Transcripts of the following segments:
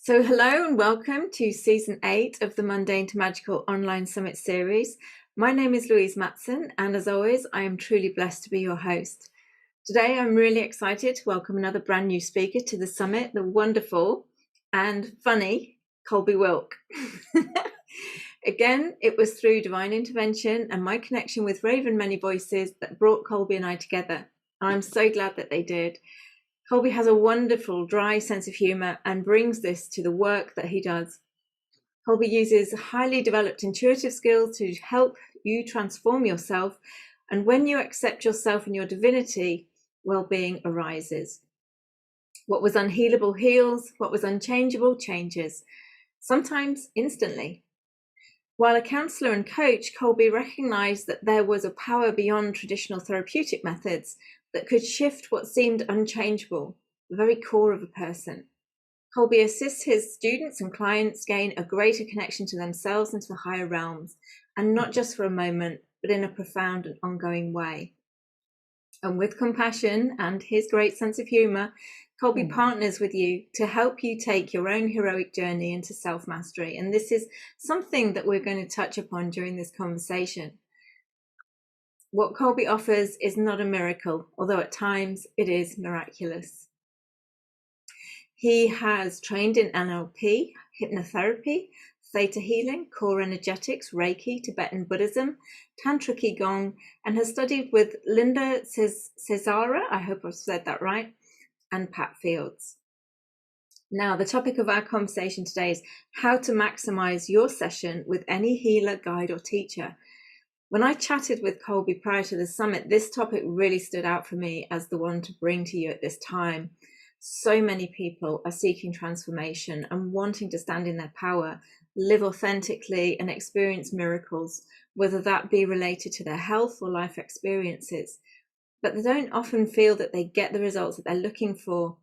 So hello and welcome to Season 8 of the Mundane to Magical Online Summit series. My name is Louise Matson, and as always, I am truly blessed to be your host. Today, I'm really excited to welcome another brand new speaker to the summit, the wonderful and funny Colby Wilk. Again, it was through divine intervention and my connection with Raven Many Voices that brought Colby and I together. I'm so glad that they did. Colby has a wonderful, dry sense of humour and brings this to the work that he does. Colby uses highly developed intuitive skills to help you transform yourself, and when you accept yourself and your divinity, well-being arises. What was unhealable heals, what was unchangeable changes, sometimes instantly. While a counsellor and coach, Colby recognised that there was a power beyond traditional therapeutic methods that could shift what seemed unchangeable, the very core of a person. Colby assists his students and clients gain a greater connection to themselves and to the higher realms, and not just for a moment, but in a profound and ongoing way. And with compassion and his great sense of humour, Colby partners with you to help you take your own heroic journey into self-mastery. And this is something that we're going to touch upon during this conversation. What Colby offers is not a miracle, although at times it is miraculous. He has trained in NLP, hypnotherapy, theta healing, core energetics, Reiki, Tibetan Buddhism, Tantra Qigong, and has studied with Linda Cesara, I hope I've said that right, and Pat Fields. Now, the topic of our conversation today is how to maximize your session with any healer, guide, or teacher. When I chatted with Colby prior to the summit, this topic really stood out for me as the one to bring to you at this time. So many people are seeking transformation and wanting to stand in their power, live authentically, and experience miracles, whether that be related to their health or life experiences. But they don't often feel that they get the results that they're looking for.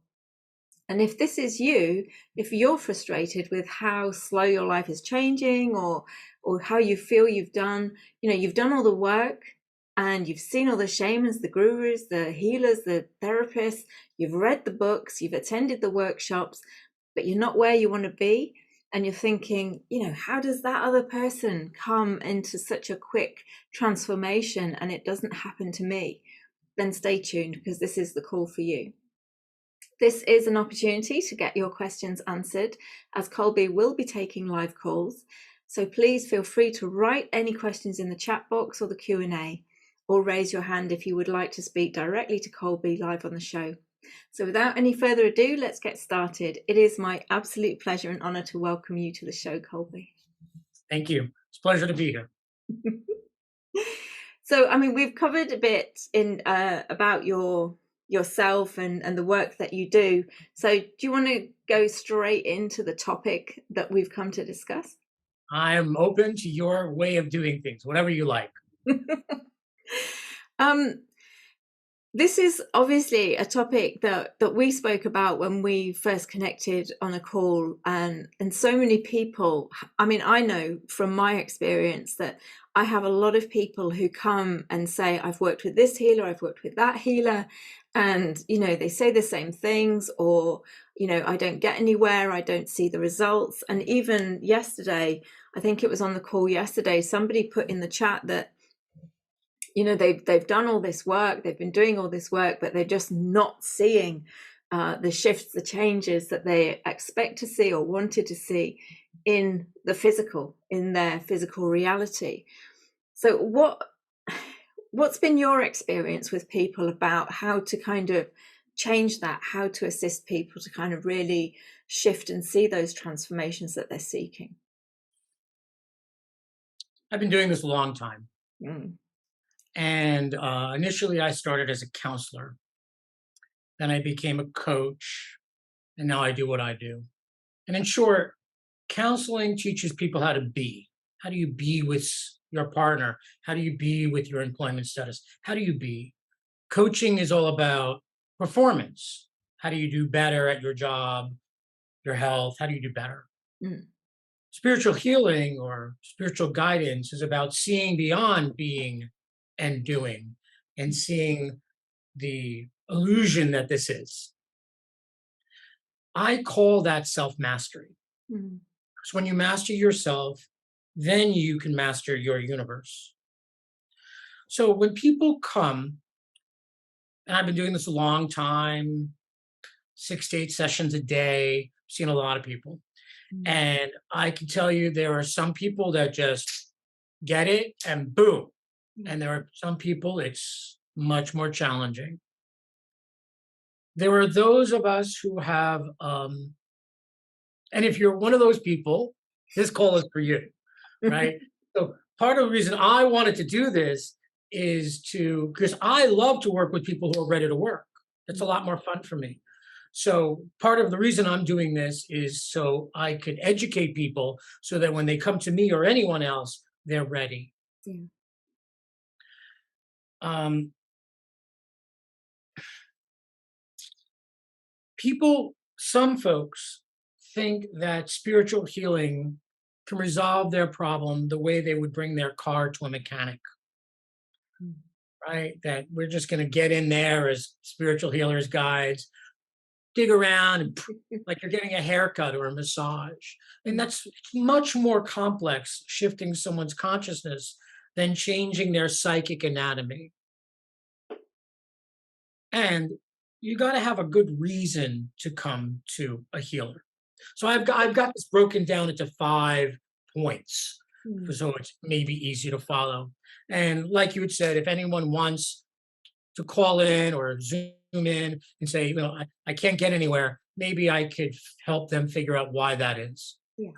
And if this is you, if you're frustrated with how slow your life is changing, or how you feel you've done all the work and you've seen all the shamans, the gurus, the healers, the therapists, you've read the books, you've attended the workshops, but you're not where you want to be, and you're thinking, how does that other person come into such a quick transformation and it doesn't happen to me? Then stay tuned, because this is the call for you. This is an opportunity to get your questions answered, as Colby will be taking live calls. So please feel free to write any questions in the chat box or the Q&A, or raise your hand if you would like to speak directly to Colby live on the show. So without any further ado, let's get started. It is my absolute pleasure and honor to welcome you to the show, Colby. Thank you. It's a pleasure to be here. So, we've covered a bit in about yourself and the work that you do. So do you want to go straight into the topic that we've come to discuss? I'm open to your way of doing things, whatever you like. This is obviously a topic that we spoke about when we first connected on a call, and so many people, I know from my experience that I have a lot of people who come and say, I've worked with this healer, I've worked with that healer, and they say the same things, or I don't get anywhere, I don't see the results. And even yesterday, I think it was on the call yesterday, somebody put in the chat that they've done all this work, they've been doing all this work, but they're just not seeing the shifts, the changes that they expect to see or wanted to see in the physical, in their physical reality. So what's been your experience with people about how to kind of change that, how to assist people to kind of really shift and see those transformations that they're seeking? I've been doing this a long time. Mm. And initially I started as a counselor. Then I became a coach, and now I do what I do. And in short, counseling teaches people how to be. How do you be with your partner? How do you be with your employment status? How do you be? Coaching is all about performance. How do you do better at your job, your health? How do you do better? Mm. Spiritual healing or spiritual guidance is about seeing beyond being and doing, and seeing the illusion that this is. I call that self-mastery. Mm. Because when you master yourself, then you can master your universe. So when people come, and I've been doing this a long time, 6 to 8 sessions a day, seen a lot of people. Mm. And I can tell you there are some people that just get it and boom. And there are some people it's much more challenging. There are those of us who have, and if you're one of those people, this call is for you, right? So part of the reason I wanted to do this is because I love to work with people who are ready to work. It's a lot more fun for me. So part of the reason I'm doing this is so I could educate people so that when they come to me or anyone else, they're ready. Yeah. Um, some folks think that spiritual healing can resolve their problem the way they would bring their car to a mechanic, Mm. right? That we're just going to get in there as spiritual healers, guides, dig around and like you're getting a haircut or a massage. And that's much more complex, shifting someone's consciousness than changing their psychic anatomy. And you got to have a good reason to come to a healer. So I've got this broken down into 5 points, Mm. so it's maybe easy to follow. And like you had said, if anyone wants to call in or Zoom in and say, I can't get anywhere, maybe I could help them figure out why that is. Yeah,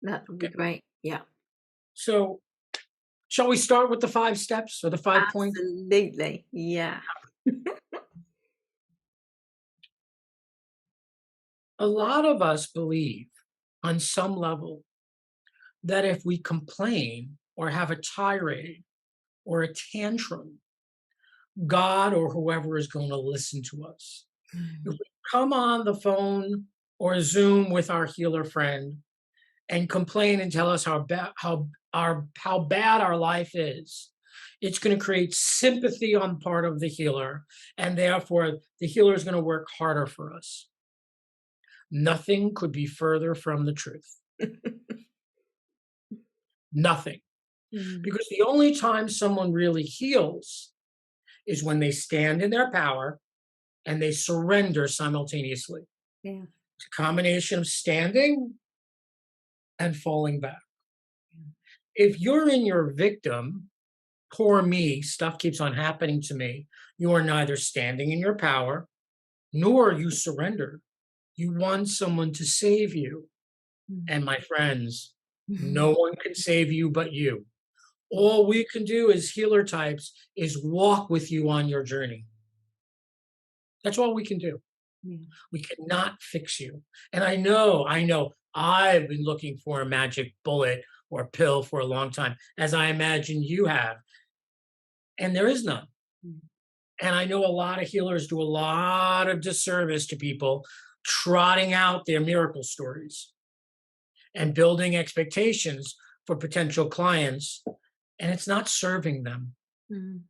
that would be Okay. great. Yeah, So shall we start with the 5 steps or the 5 points? absolutely. Yeah. A lot of us believe on some level that if we complain or have a tirade or a tantrum, God or whoever is going to listen to us. If Mm. we come on the phone or Zoom with our healer friend and complain and tell us how bad our life is, it's going to create sympathy on part of the healer, and therefore the healer is going to work harder for us. Nothing could be further from the truth. Nothing. Mm. Because the only time someone really heals is when they stand in their power and they surrender simultaneously. Yeah. It's a combination of standing and falling back. If you're in your victim, poor me, stuff keeps on happening to me, you are neither standing in your power nor you surrender. You want someone to save you. Mm. And my friends, no one can save you but you. All we can do as healer types is walk with you on your journey. That's all we can do. Yeah. We cannot fix you. And I know, I've been looking for a magic bullet or pill for a long time, as I imagine you have. And there is none. Mm. And I know a lot of healers do a lot of disservice to people trotting out their miracle stories and building expectations for potential clients, and it's not serving them. Mm.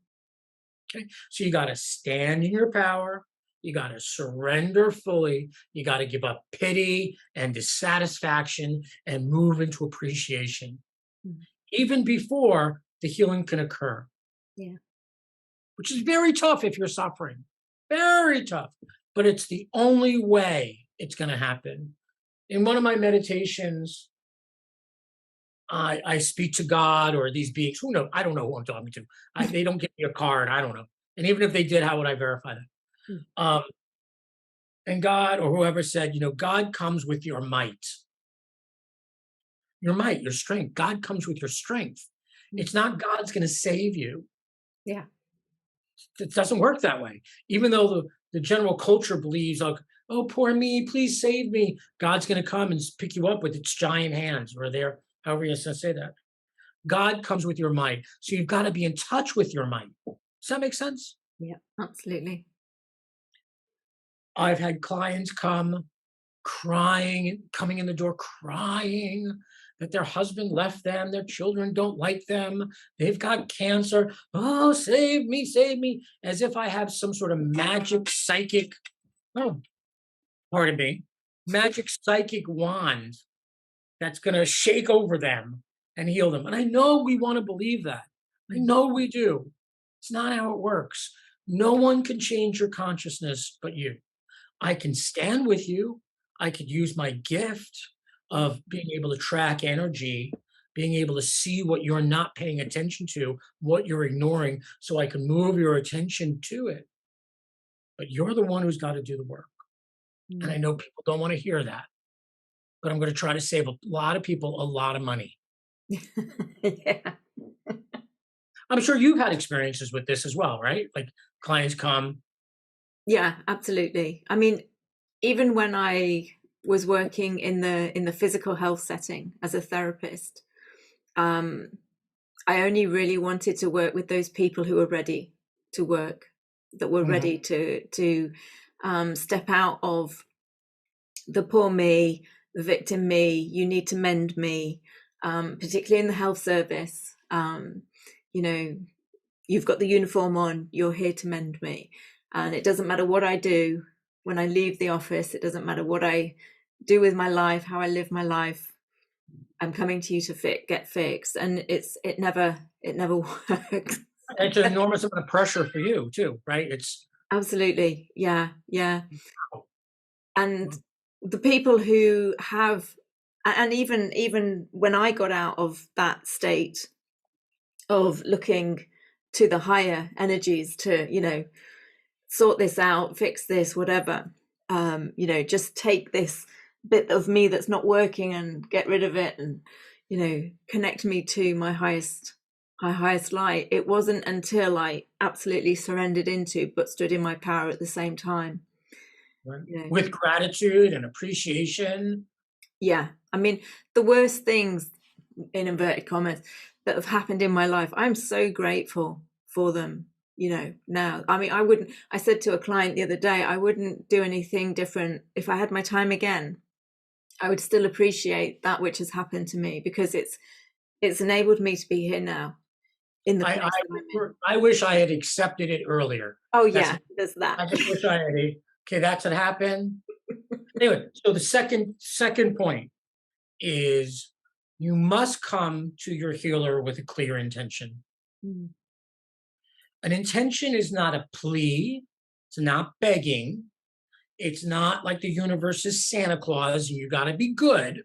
Okay. So you got to stand in your power. You got to surrender fully. You got to give up pity and dissatisfaction and move into appreciation, Mm. even before the healing can occur. Yeah. Which is very tough if you're suffering. Very tough. But it's the only way it's going to happen. In one of my meditations, I speak to God or these beings. Who knows? I don't know who I'm talking to. They don't give me a card. I don't know. And even if they did, how would I verify that? Mm. And God or whoever said, God comes with your might, your strength. God comes with your strength. Mm. It's not God's going to save you. Yeah. It doesn't work that way. Even though the general culture believes, like, oh, poor me, please save me. God's going to come and pick you up with its giant hands, or there, however you're going to say that. God comes with your might. So you've got to be in touch with your might. Does that make sense? Yeah, absolutely. I've had clients come crying, coming in the door crying that their husband left them, their children don't like them, they've got cancer. Oh, save me, as if I have some sort of magic psychic, oh, pardon me, magic psychic wand that's going to shake over them and heal them. And I know we want to believe that. I know we do. It's not how it works. No one can change your consciousness but you. I can stand with you. I could use my gift of being able to track energy, being able to see what you're not paying attention to, what you're ignoring, so I can move your attention to it. But you're the one who's got to do the work. And I know people don't want to hear that, but I'm going to try to save a lot of people a lot of money. Yeah. I'm sure you've had experiences with this as well, right? Like clients come. Yeah, absolutely. I mean, even when I was working in the physical health setting as a therapist, I only really wanted to work with those people who were ready to work, that were ready to step out of the poor me, the victim me, you need to mend me, particularly in the health service. You know, you've got the uniform on, you're here to mend me. And it doesn't matter what I do when I leave the office, it doesn't matter what I do with my life, how I live my life, I'm coming to you to get fixed. And it never works. It's an enormous amount of pressure for you too, right? It's Absolutely. Yeah. And the people who have, and even when I got out of that state of looking to the higher energies to, sort this out, fix this, whatever, just take this bit of me that's not working and get rid of it, and connect me to my highest light. It wasn't until I absolutely surrendered into but stood in my power at the same time, with gratitude and appreciation. Yeah, I mean, the worst things, in inverted commas, that have happened in my life, I'm so grateful for them. Now, I mean, I said to a client the other day, I wouldn't do anything different if I had my time again. I would still appreciate that which has happened to me, because it's enabled me to be here now in the place that I'm in. I wish I had accepted it earlier. Oh yeah, there's that. I just wish I had. Okay, that's what happened. Anyway, so the second point is you must come to your healer with a clear intention. An intention is not a plea. It's not begging. It's not like the universe is Santa Claus and you got to be good.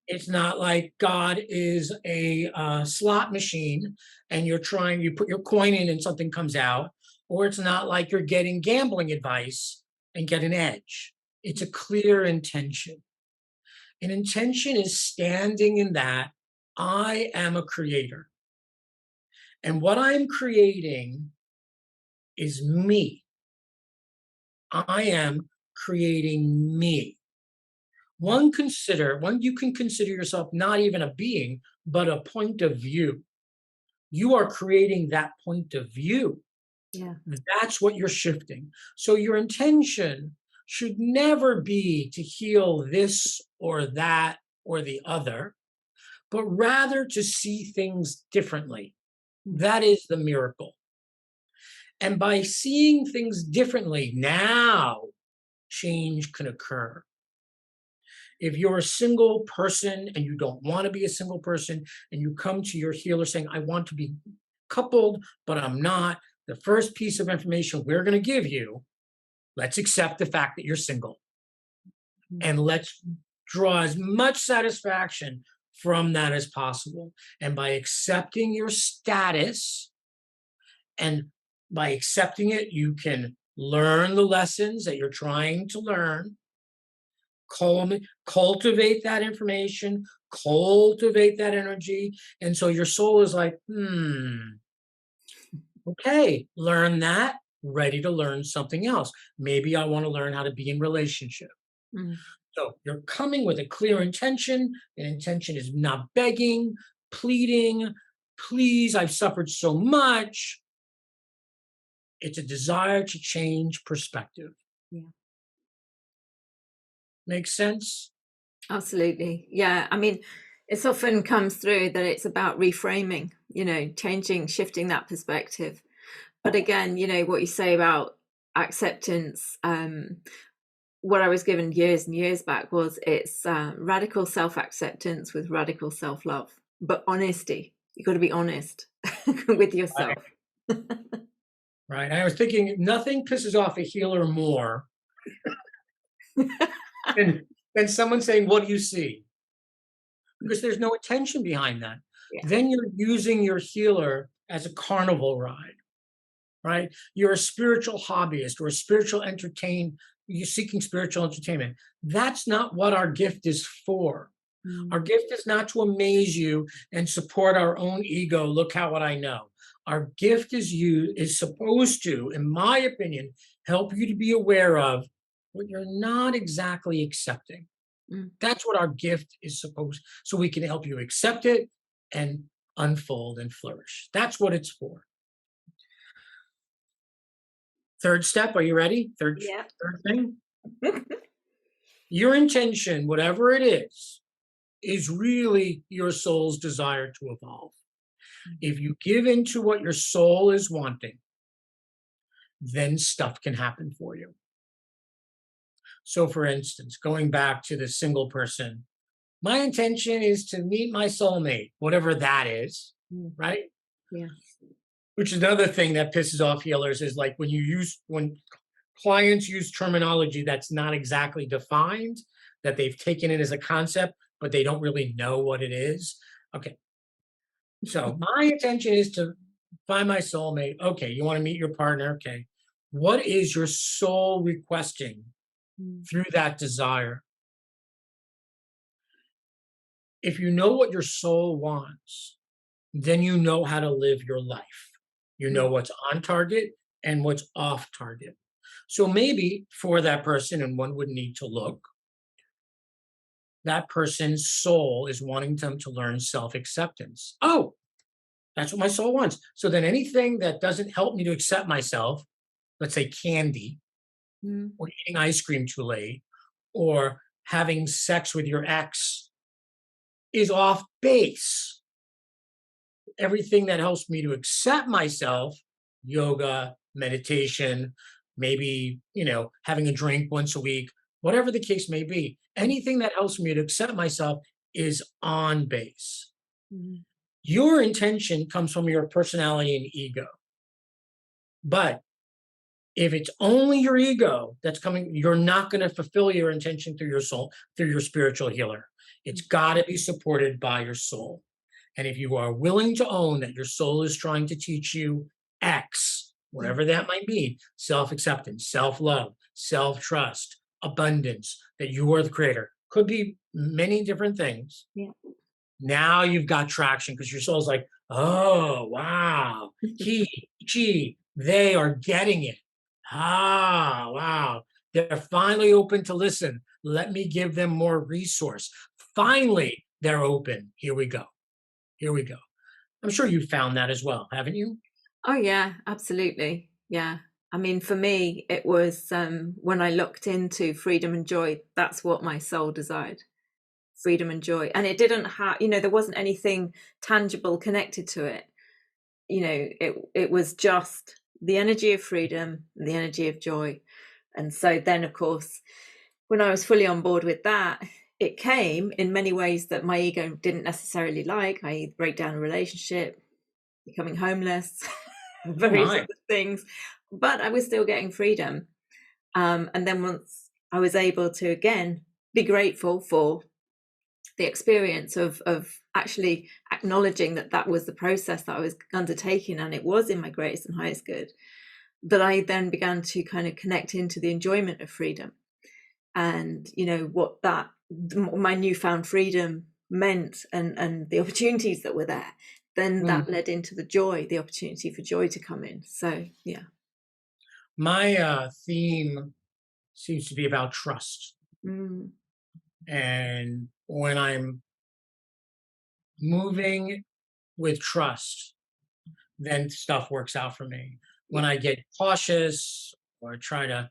It's not like God is a slot machine and you put your coin in and something comes out. Or it's not like you're getting gambling advice and get an edge. It's a clear intention. An intention is standing in that I am a creator. And what I'm creating is me. I am creating me. One, you can consider yourself not even a being, but a point of view. You are creating that point of view. Yeah. That's what you're shifting. So your intention should never be to heal this or that or the other, but rather to see things differently. That is the miracle. And by seeing things differently, now change can occur. If you're a single person and you don't want to be a single person, and you come to your healer saying, I want to be coupled, but I'm not, the first piece of information we're going to give you, let's accept the fact that you're single. And let's draw as much satisfaction from that as possible. And by accepting your status, and by accepting it, you can learn the lessons that you're trying to learn, cultivate that information, cultivate that energy. And so your soul is like, okay, learn that, ready to learn something else. Maybe I want to learn how to be in relationship. So you're coming with a clear intention. An intention is not begging, pleading, please, I've suffered so much. It's a desire to change perspective. Yeah. Makes sense? Absolutely. Yeah. I mean, it often comes through that it's about reframing, changing, shifting that perspective. But again, what you say about acceptance, what I was given years and years back was it's radical self-acceptance with radical self-love, but honesty. You got to be honest with Right. yourself. Right. I was thinking nothing pisses off a healer more than, than someone saying, "What do you see?" Because there's no intention behind that. Yeah. Then you're using your healer as a carnival ride, right? You're a spiritual hobbyist or a spiritual entertain. You're seeking spiritual entertainment. That's not what our gift is for. Our Mm. gift is not to amaze you and support our own ego. Look how what I know. Our gift is supposed to, in my opinion, help you to be aware of what you're not exactly accepting. Mm. That's what our gift is supposed, so we can help you accept it and unfold and flourish. That's what it's for. Third step, are you ready? Yeah. Third thing. Your intention, whatever it is really your soul's desire to evolve. If you give into what your soul is wanting, then stuff can happen for you. So, for instance, going back to the single person, my intention is to meet my soulmate, whatever that is, Mm. right? Yeah. Which is another thing that pisses off healers is like when clients use terminology that's not exactly defined, that they've taken it as a concept, but they don't really know what it is. Okay. So my intention is to find my soulmate. Okay. You want to meet your partner? Okay. What is your soul requesting Mm. through that desire? If you know what your soul wants, then you know how to live your life. You know Mm. what's on target and what's off target. So maybe for that person, and one would need to look, that person's soul is wanting them to learn self acceptance. Oh, that's what my soul wants. So then anything that doesn't help me to accept myself, let's say candy Mm. or eating ice cream too late or having sex with your ex, is off base. Everything that helps me to accept myself, yoga, meditation, maybe, having a drink once a week, whatever the case may be, anything that helps me to accept myself is on base. Mm. Your intention comes from your personality and ego. But if it's only your ego that's coming, you're not going to fulfill your intention through your soul, through your spiritual healer. It's got to be supported by your soul. And if you are willing to own that your soul is trying to teach you X, Mm. whatever that might be, self acceptance, self love, self trust, abundance, that you are the creator, could be many different things. Yeah. Now you've got traction because your soul's like, oh, wow, she, they are getting it. Ah, wow. They're finally open to listen. Let me give them more resource. Finally, they're open. Here we go. Here we go. I'm sure you found that as well, haven't you? Oh yeah, absolutely. Yeah. I mean, for me, it was when I looked into freedom and joy, that's what my soul desired. Freedom and joy. And it didn't have, there wasn't anything tangible connected to it. It was just the energy of freedom and the energy of joy. And so then, of course, when I was fully on board with that, it came in many ways that my ego didn't necessarily like, i.e., break down a relationship, becoming homeless, Oh various my. other things. But I was still getting freedom. And then once I was able to, again, be grateful for the experience of actually acknowledging that that was the process that I was undertaking and it was in my greatest and highest good, that I then began to kind of connect into the enjoyment of freedom and what that my newfound freedom meant and the opportunities that were there. Then Mm. that led into the opportunity for joy to come in. So yeah. My theme seems to be about trust. Mm. And when I'm moving with trust, then stuff works out for me. When Yeah. I get cautious or try to,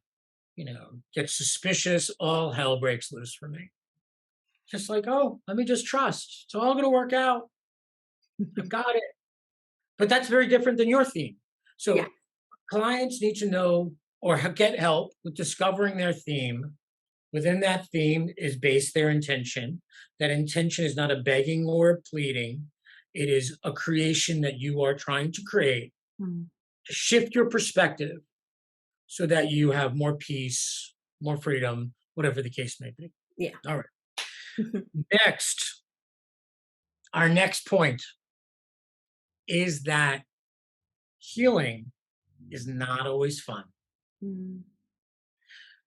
get suspicious, all hell breaks loose for me. Just like, oh, let me just trust. It's all going to work out. I've got it. But that's very different than your theme. Yeah. So clients need to know or get help with discovering their theme Within that theme is based their intention. That intention is not a begging or a pleading. It is a creation that you are trying to create Mm. to shift your perspective so that you have more peace, more freedom, whatever the case may be. Yeah. All right. Next, our next point is that healing is not always fun. Mm.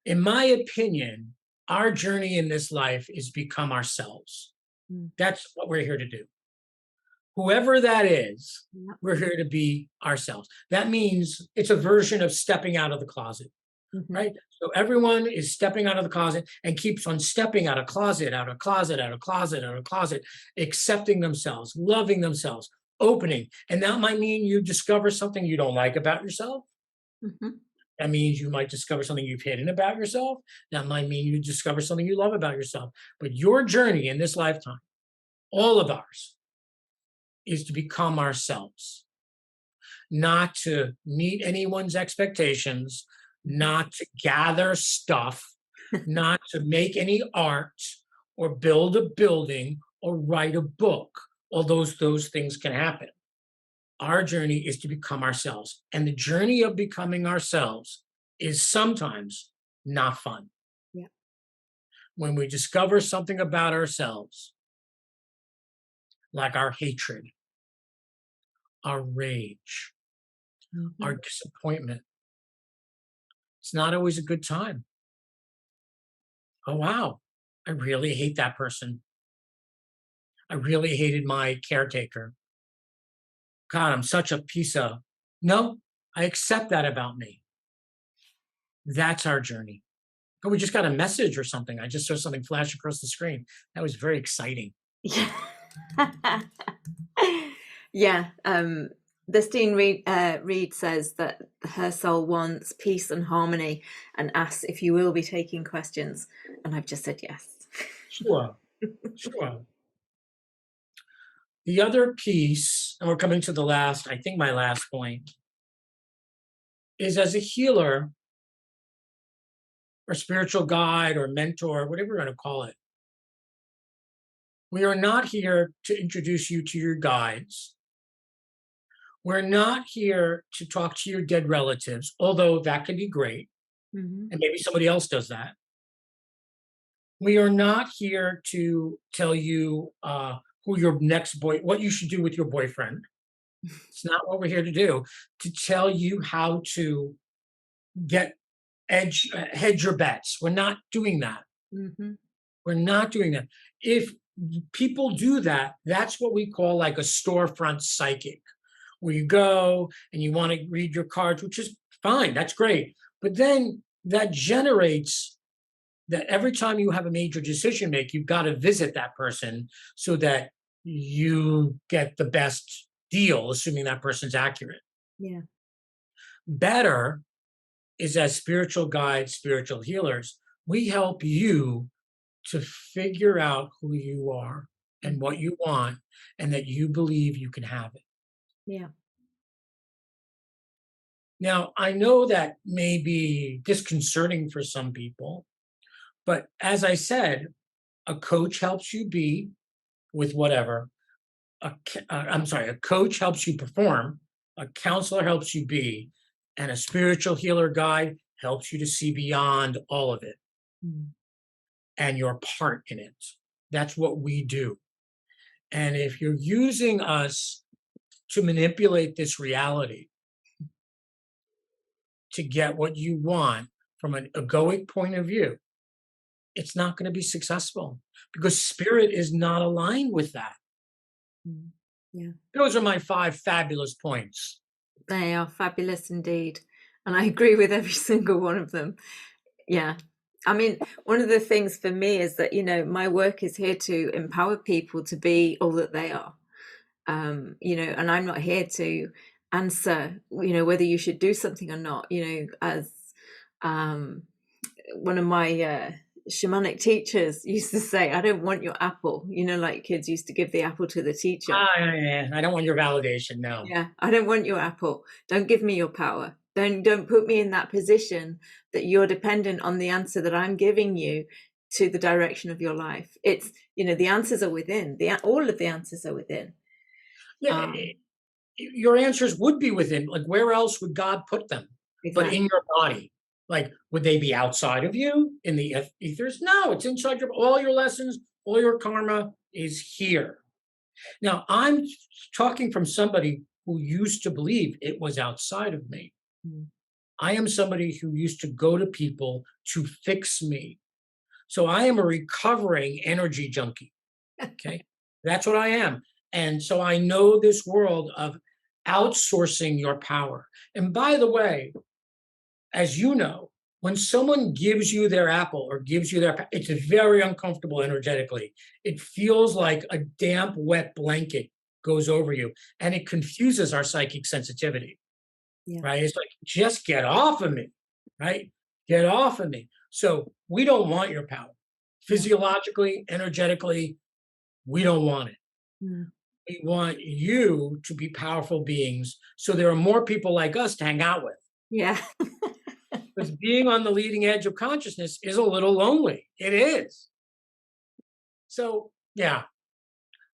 In my opinion, our journey in this life is become ourselves. Mm. That's what we're here to do. Whoever that is, Yep. we're here to be ourselves. That means it's a version of stepping out of the closet, Mhm. right? So everyone is stepping out of the closet and keeps on stepping out of closet, out of closet, out of closet, out of closet, accepting themselves, loving themselves, opening. And that might mean you discover something you don't like about yourself. Mhm. That means you might discover something you've hidden about yourself. That might mean you discover something you love about yourself. But your journey in this lifetime, all of ours, is to become ourselves, not to meet anyone's expectations, not to gather stuff, not to make any art or build a building or write a book. Although those things can happen. Our journey is to become ourselves. And the journey of becoming ourselves is sometimes not fun. Yeah. When we discover something about ourselves, like our hatred, our rage, our Mhm. disappointment, it's not always a good time. Oh, wow. I really hate that person. I really hated my caretaker. God, I'm such a piece of. No, I accept that about me. That's our journey. Oh, we just got a message or something. I just saw something flash across the screen. That was very exciting. Yeah. Yeah. Destine Reed says that her soul wants peace and harmony and asks if you will be taking questions. And I've just said yes. Sure, sure. The other piece, and we're coming to the last, I think my last point, is as a healer or spiritual guide or mentor, whatever you're going to call it, we are not here to introduce you to your guides. We're not here to talk to your dead relatives, although that can be great. Mhm. And maybe somebody else does that. We are not here to tell you who your next what you should do with your boyfriend. It's not what we're here to do. To tell you how to get hedge your bets. We're not doing that. Mhm. We're not doing that. If people do that, that's what we call like a storefront psychic, where you go and you want to read your cards, which is fine. That's great. But then that generates that every time you have a major decision make, you've got to visit that person so that you get the best deal, assuming that person's accurate. Yeah. Better is as spiritual guides, spiritual healers, we help you to figure out who you are and what you want and that you believe you can have it. Yeah. Now, I know that may be disconcerting for some people, but as I said, a coach helps you be with whatever. A coach helps you perform, a counselor helps you be, and a spiritual healer guide helps you to see beyond all of it Mm. and your part in it. That's what we do. And if you're using us to manipulate this reality to get what you want from an egoic point of view, it's not going to be successful because spirit is not aligned with that. Mm. Yeah. Those are my 5 fabulous points. They are fabulous indeed. And I agree with every single one of them. Yeah. I mean, one of the things for me is that, my work is here to empower people to be all that they are. And I'm not here to answer, whether you should do something or not, as one of my shamanic teachers used to say, I don't want your apple, like kids used to give the apple to the teacher. I don't want your validation. No. Yeah, I don't want your apple. Don't give me your power. Don't put me in that position that you're dependent on the answer that I'm giving you to the direction of your life. It's, the answers are within. All of the answers are within. Yeah, your answers would be within. Like, where else would God put them? But Exactly. in your body. Like, would they be outside of you in the ethers? No, it's inside your. All your lessons, all your karma is here. Now, I'm talking from somebody who used to believe it was outside of me. Mm. I am somebody who used to go to people to fix me. So I am a recovering energy junkie. Okay. That's what I am. And so I know this world of outsourcing your power. And by the way, as you know, when someone gives you their apple or gives you their, it's very uncomfortable energetically. It feels like a damp, wet blanket goes over you, and it confuses our psychic sensitivity. Yeah. Right? It's like, just get off of me, right? Get off of me. So we don't want your power. Physiologically, energetically, we don't want it. Mm. We want you to be powerful beings, so there are more people like us to hang out with. Yeah. Because being on the leading edge of consciousness is a little lonely. It is. So yeah,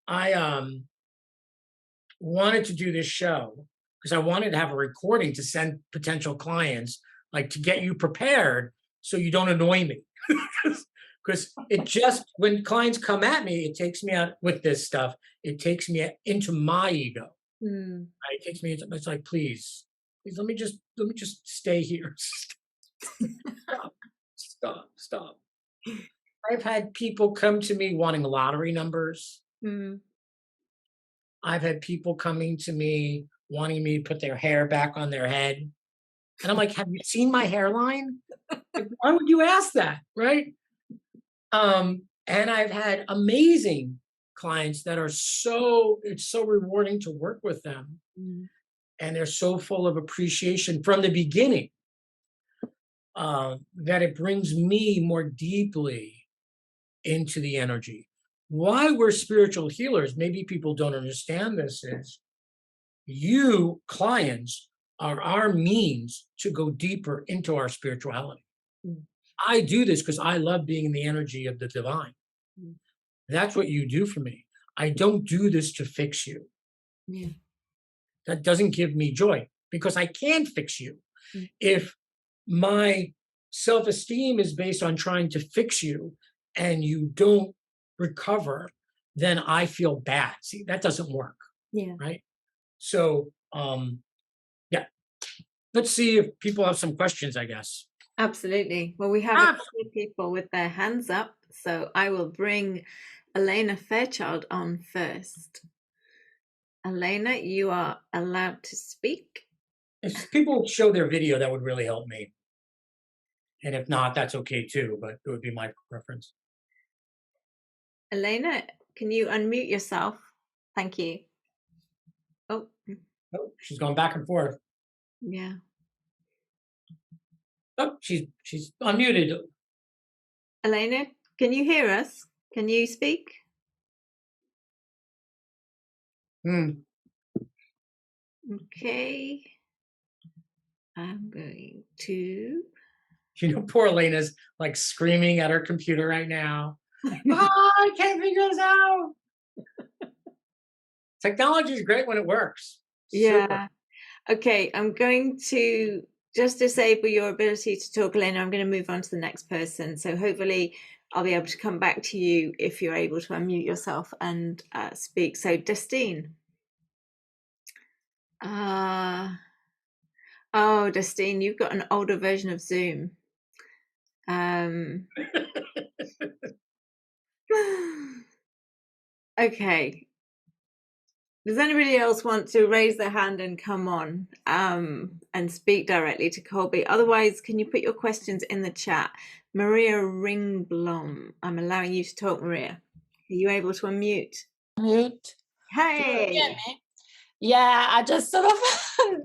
I wanted to do this show because I wanted to have a recording to send potential clients, like, to get you prepared so you don't annoy me. Because it just, when clients come at me, it takes me out with this stuff. It takes me into my ego. Mm. Right? It takes me into, it's like, please, let me just stay here. Stop. I've had people come to me wanting lottery numbers. Mm. I've had people coming to me wanting me to put their hair back on their head. And I'm like, have you seen my hairline? Like, why would you ask that? Right. And I've had amazing clients that are it's so rewarding to work with them. Mm. And they're so full of appreciation from the beginning that it brings me more deeply into the energy. Why we're spiritual healers, maybe people don't understand this, is you clients are our means to go deeper into our spirituality. Mm. I do this because I love being in the energy of the divine. Mm. That's what you do for me. I don't do this to fix you. Yeah. That doesn't give me joy because I can't fix you. Mm. If my self-esteem is based on trying to fix you and you don't recover, then I feel bad. See, that doesn't work. Yeah. Right. So, yeah, let's see if people have some questions, I guess. Absolutely. Well, we have a couple of people with their hands up, so I will bring Elena Fairchild on first. Elena, you are allowed to speak. If people show their video, that would really help me. And if not, that's okay too, but it would be my preference. Elena, can you unmute yourself? Thank you. Oh, she's going back and forth. yeah. Oh, she's unmuted. Elena, can you hear us? Can you speak? Okay. I'm going to. Poor Elena's like screaming at her computer right now. I can't figure this out. Technology is great when it works. Yeah. Super. Okay, I'm going to just disable your ability to talk, Elena. I'm going to move on to the next person. So hopefully I'll be able to come back to you if you're able to unmute yourself and speak. So Destine. Oh, Destine, you've got an older version of Zoom. Okay. Does anybody else want to raise their hand and come on and speak directly to Colby? Otherwise, can you put your questions in the chat? Maria Ringblom, I'm allowing you to talk, Maria. Are you able to unmute? Mute. Hey. Yeah, I just sort of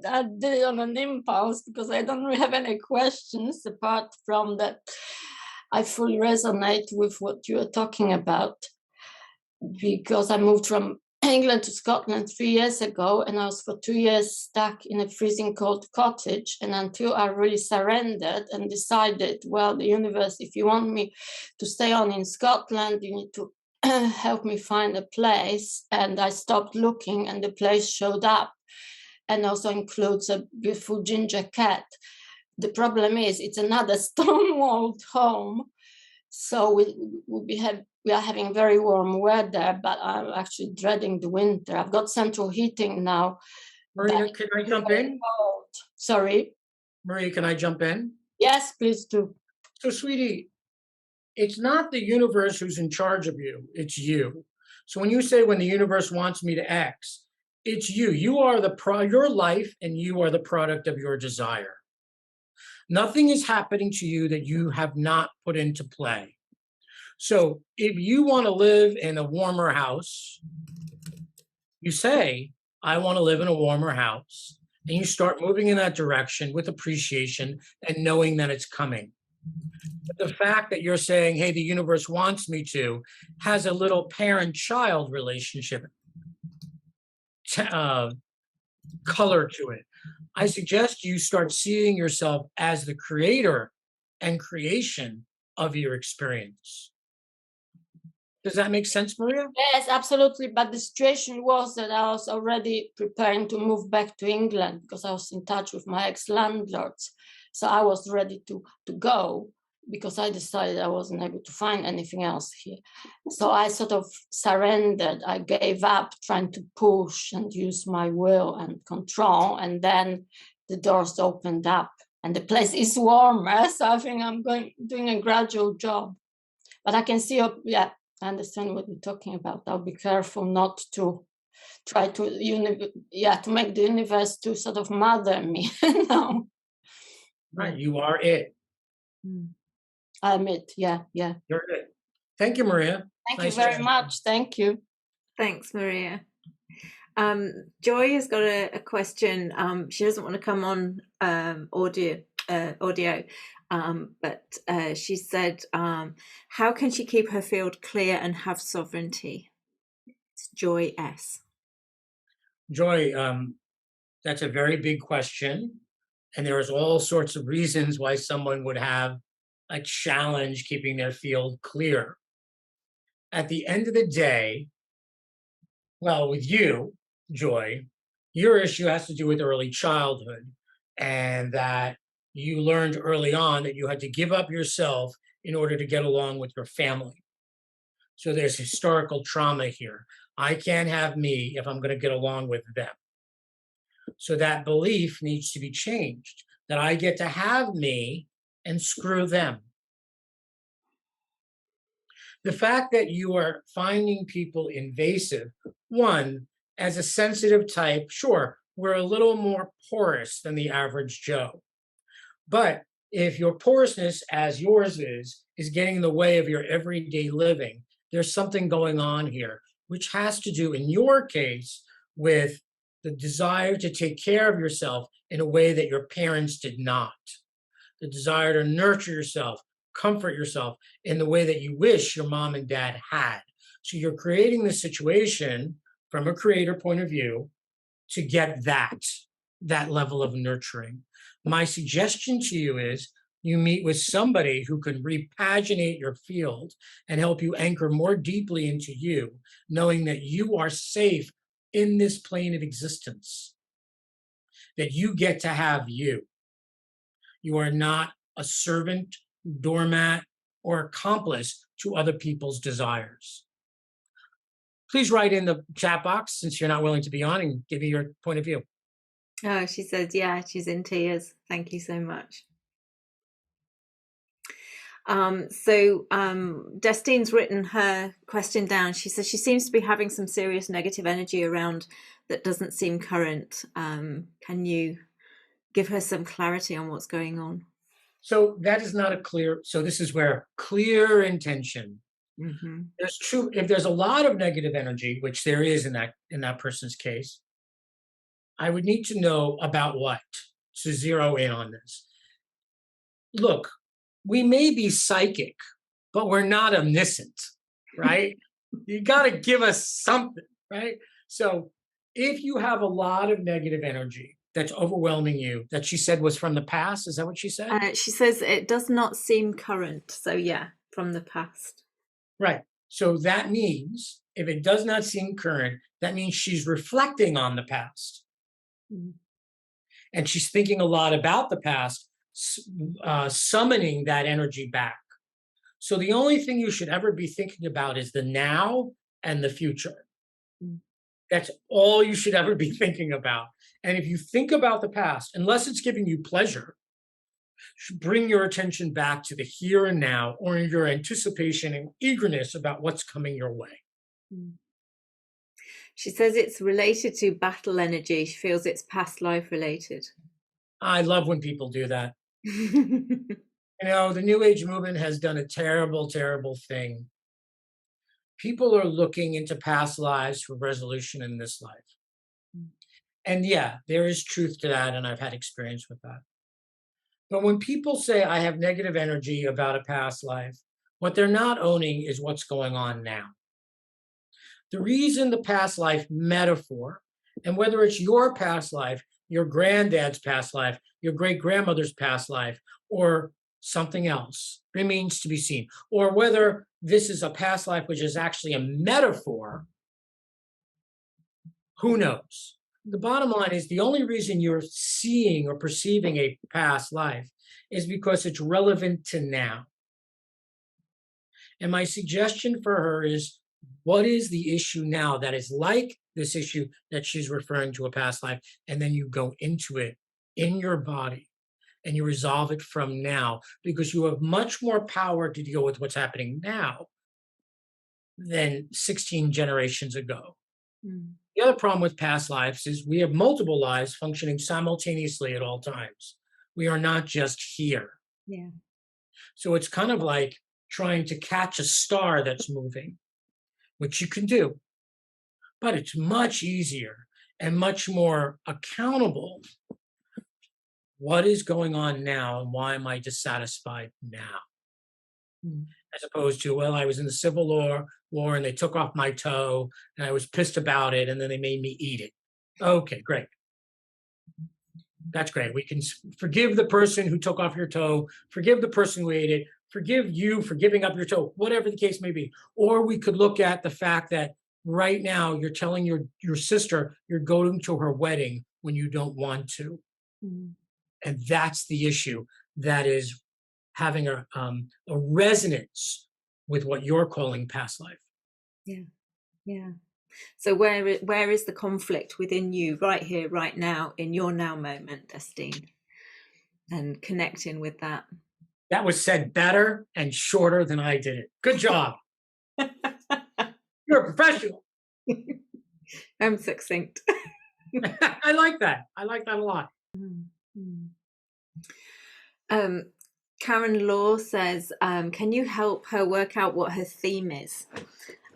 I did it on an impulse because I don't really have any questions apart from that I fully resonate with what you are talking about, because I moved from England to Scotland 3 years ago, and I was for 2 years stuck in a freezing cold cottage. And until I really surrendered and decided, well, the universe, if you want me to stay on in Scotland, you need to help me find a place. And I stopped looking, and the place showed up, and also includes a beautiful ginger cat. The problem is it's another stone-walled home. So we are having very warm weather, but I'm actually dreading the winter. I've got central heating now. Maria, can I jump in? Cold. Sorry. Maria, can I jump in? Yes, please do. So, sweetie, it's not the universe who's in charge of you, it's you. So when you say when the universe wants me to X, it's you. You are your life, and you are the product of your desire. Nothing is happening to you that you have not put into play. So if you want to live in a warmer house, you say, I want to live in a warmer house. And you start moving in that direction with appreciation and knowing that it's coming. But the fact that you're saying, hey, the universe wants me to, has a little parent-child relationship color to it. I suggest you start seeing yourself as the creator and creation of your experience. Does that make sense, Maria? Yes, absolutely. But the situation was that I was already preparing to move back to England because I was in touch with my ex-landlords. So I was ready to go because I decided I wasn't able to find anything else here. So I sort of surrendered. I gave up trying to push and use my will and control. And then the doors opened up and the place is warmer. So I think I'm doing a gradual job. But I can see, I understand what you're talking about. I'll be careful not to try to, to make the universe to sort of mother me. No. Right, you are it. I'm it, yeah. You're it. Thank you, Maria. Thank you very much. Thank you. Thanks, Maria. Joy has got a question. She doesn't want to come on audio, but she said, how can she keep her field clear and have sovereignty? It's Joy S. Joy, that's a very big question. And there is all sorts of reasons why someone would have a challenge keeping their field clear. At the end of the day, well, with you, Joy, your issue has to do with early childhood, and that you learned early on that you had to give up yourself in order to get along with your family. So there's historical trauma here. I can't have me if I'm going to get along with them. So that belief needs to be changed, that I get to have me and screw them. The fact that you are finding people invasive, one, as a sensitive type, sure, we're a little more porous than the average Joe. But if your porousness, as yours is getting in the way of your everyday living, there's something going on here, which has to do, in your case, with the desire to take care of yourself in a way that your parents did not. The desire to nurture yourself, comfort yourself in the way that you wish your mom and dad had. So you're creating this situation from a creator point of view to get that level of nurturing. My suggestion to you is you meet with somebody who can repaginate your field and help you anchor more deeply into you, knowing that you are safe in this plane of existence, that you get to have you. You are not a servant, doormat, or accomplice to other people's desires. Please write in the chat box, since you're not willing to be on, and give me your point of view. Oh, she says, yeah, she's in tears. Thank you so much. Destine's written her question down. She says she seems to be having some serious negative energy around that doesn't seem current. Can you give her some clarity on what's going on? So that is not a clear, so this is where clear intention. There's true, if there's a lot of negative energy, which there is in that person's case, I would need to know about what to zero in on this. Look, we may be psychic, but we're not omniscient, right? You got to give us something, right? So if you have a lot of negative energy that's overwhelming you, that she said was from the past, is that what she said? She says it does not seem current. So yeah, from the past. Right. So that means if it does not seem current, that means she's reflecting on the past. Mm. And she's thinking a lot about the past, summoning that energy back. So the only thing you should ever be thinking about is the now and the future. Mm. That's all you should ever be thinking about. And if you think about the past, unless it's giving you pleasure, bring your attention back to the here and now, or your anticipation and eagerness about what's coming your way. Mm. She says it's related to battle energy. She feels it's past life related. I love when people do that. You know, the New Age movement has done a terrible, terrible thing. People are looking into past lives for resolution in this life. And yeah, there is truth to that, and I've had experience with that. But when people say, I have negative energy about a past life, what they're not owning is what's going on now. The reason the past life metaphor, and whether it's your past life, your granddad's past life, your great-grandmother's past life, or something else remains to be seen, or whether this is a past life which is actually a metaphor, who knows? The bottom line is the only reason you're seeing or perceiving a past life is because it's relevant to now. And my suggestion for her is, what is the issue now that is like this issue that she's referring to a past life? And then you go into it in your body and you resolve it from now, because you have much more power to deal with what's happening now than 16 generations ago. Mm. The other problem with past lives is we have multiple lives functioning simultaneously at all times. We are not just here. Yeah. So it's kind of like trying to catch a star that's moving, which you can do, but it's much easier and much more accountable. What is going on now, and why am I dissatisfied now? Mm. As opposed to, well, I was in the Civil War and they took off my toe and I was pissed about it and then they made me eat it. Okay, great. That's great. We can forgive the person who took off your toe, forgive the person who ate it, forgive you for giving up your toe, whatever the case may be. Or we could look at the fact that right now you're telling your sister you're going to her wedding when you don't want to. Mm. And that's the issue that is having a resonance with what you're calling past life. Yeah, yeah. So where is the conflict within you right here, right now, in your now moment, Estine? And connecting with that. That was said better and shorter than I did it. Good job. You're a professional. I'm succinct. I like that. I like that a lot. Karen Law says, can you help her work out what her theme is?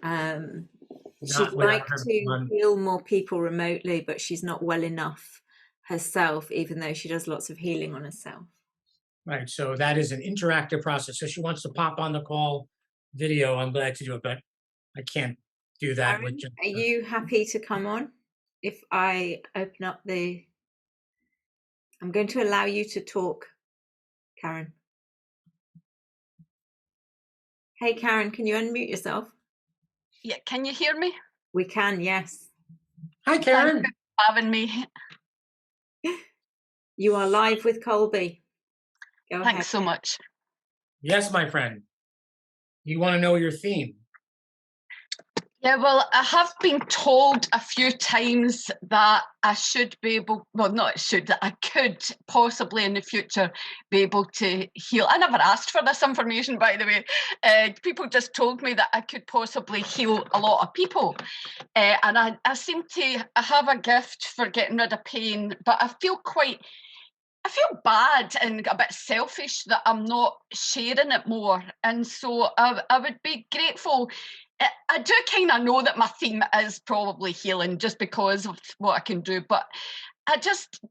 She'd like to heal more people remotely, but she's not well enough herself, even though she does lots of healing on herself. Right. So that is an interactive process. So she wants to pop on the call video. I'm glad to do it, but I can't do that. Karen, are you happy to come on? If I open up I'm going to allow you to talk, Karen. Hey, Karen, can you unmute yourself? Yeah, can you hear me? We can, yes. Hi, Karen. Thanks for having me. You are live with Colby. Go ahead. Thanks so much. Yes, my friend. You want to know your theme? Yeah, well, I have been told a few times that I should be able, well, not should, that I could possibly in the future be able to heal. I never asked for this information, by the way. People just told me that I could possibly heal a lot of people. And I seem to have a gift for getting rid of pain, but I feel bad and a bit selfish that I'm not sharing it more. And so I would be grateful. I do kind of know that my theme is probably healing just because of what I can do, but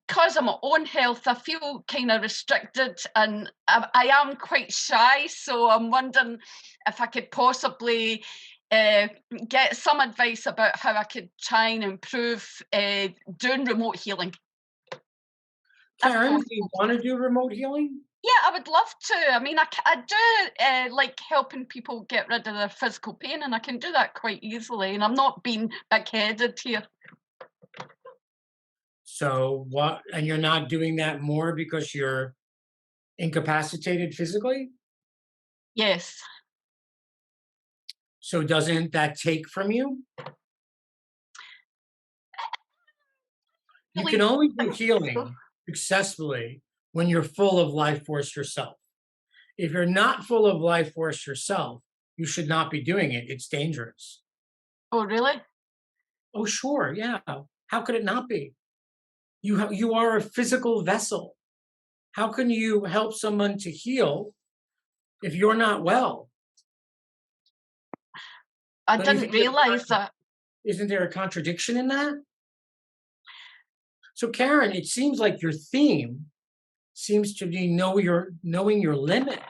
because of my own health, I feel kind of restricted and I am quite shy. So I'm wondering if I could possibly get some advice about how I could try and improve doing remote healing. Karen, do you want to do remote healing? Yeah, I would love to. I mean, I do like helping people get rid of their physical pain, and I can do that quite easily. And I'm not being big-headed here. So what? And you're not doing that more because you're incapacitated physically? Yes. So doesn't that take from you? You can only do healing successfully when you're full of life force yourself. If you're not full of life force yourself, you should not be doing it. It's dangerous. Oh, really? Oh, sure. Yeah. How could it not be? You are a physical vessel. How can you help someone to heal if you're not well? I Don't you didn't think there's a realize that. Isn't there a contradiction in that? So, Karen, it seems like your theme seems to be knowing your limit.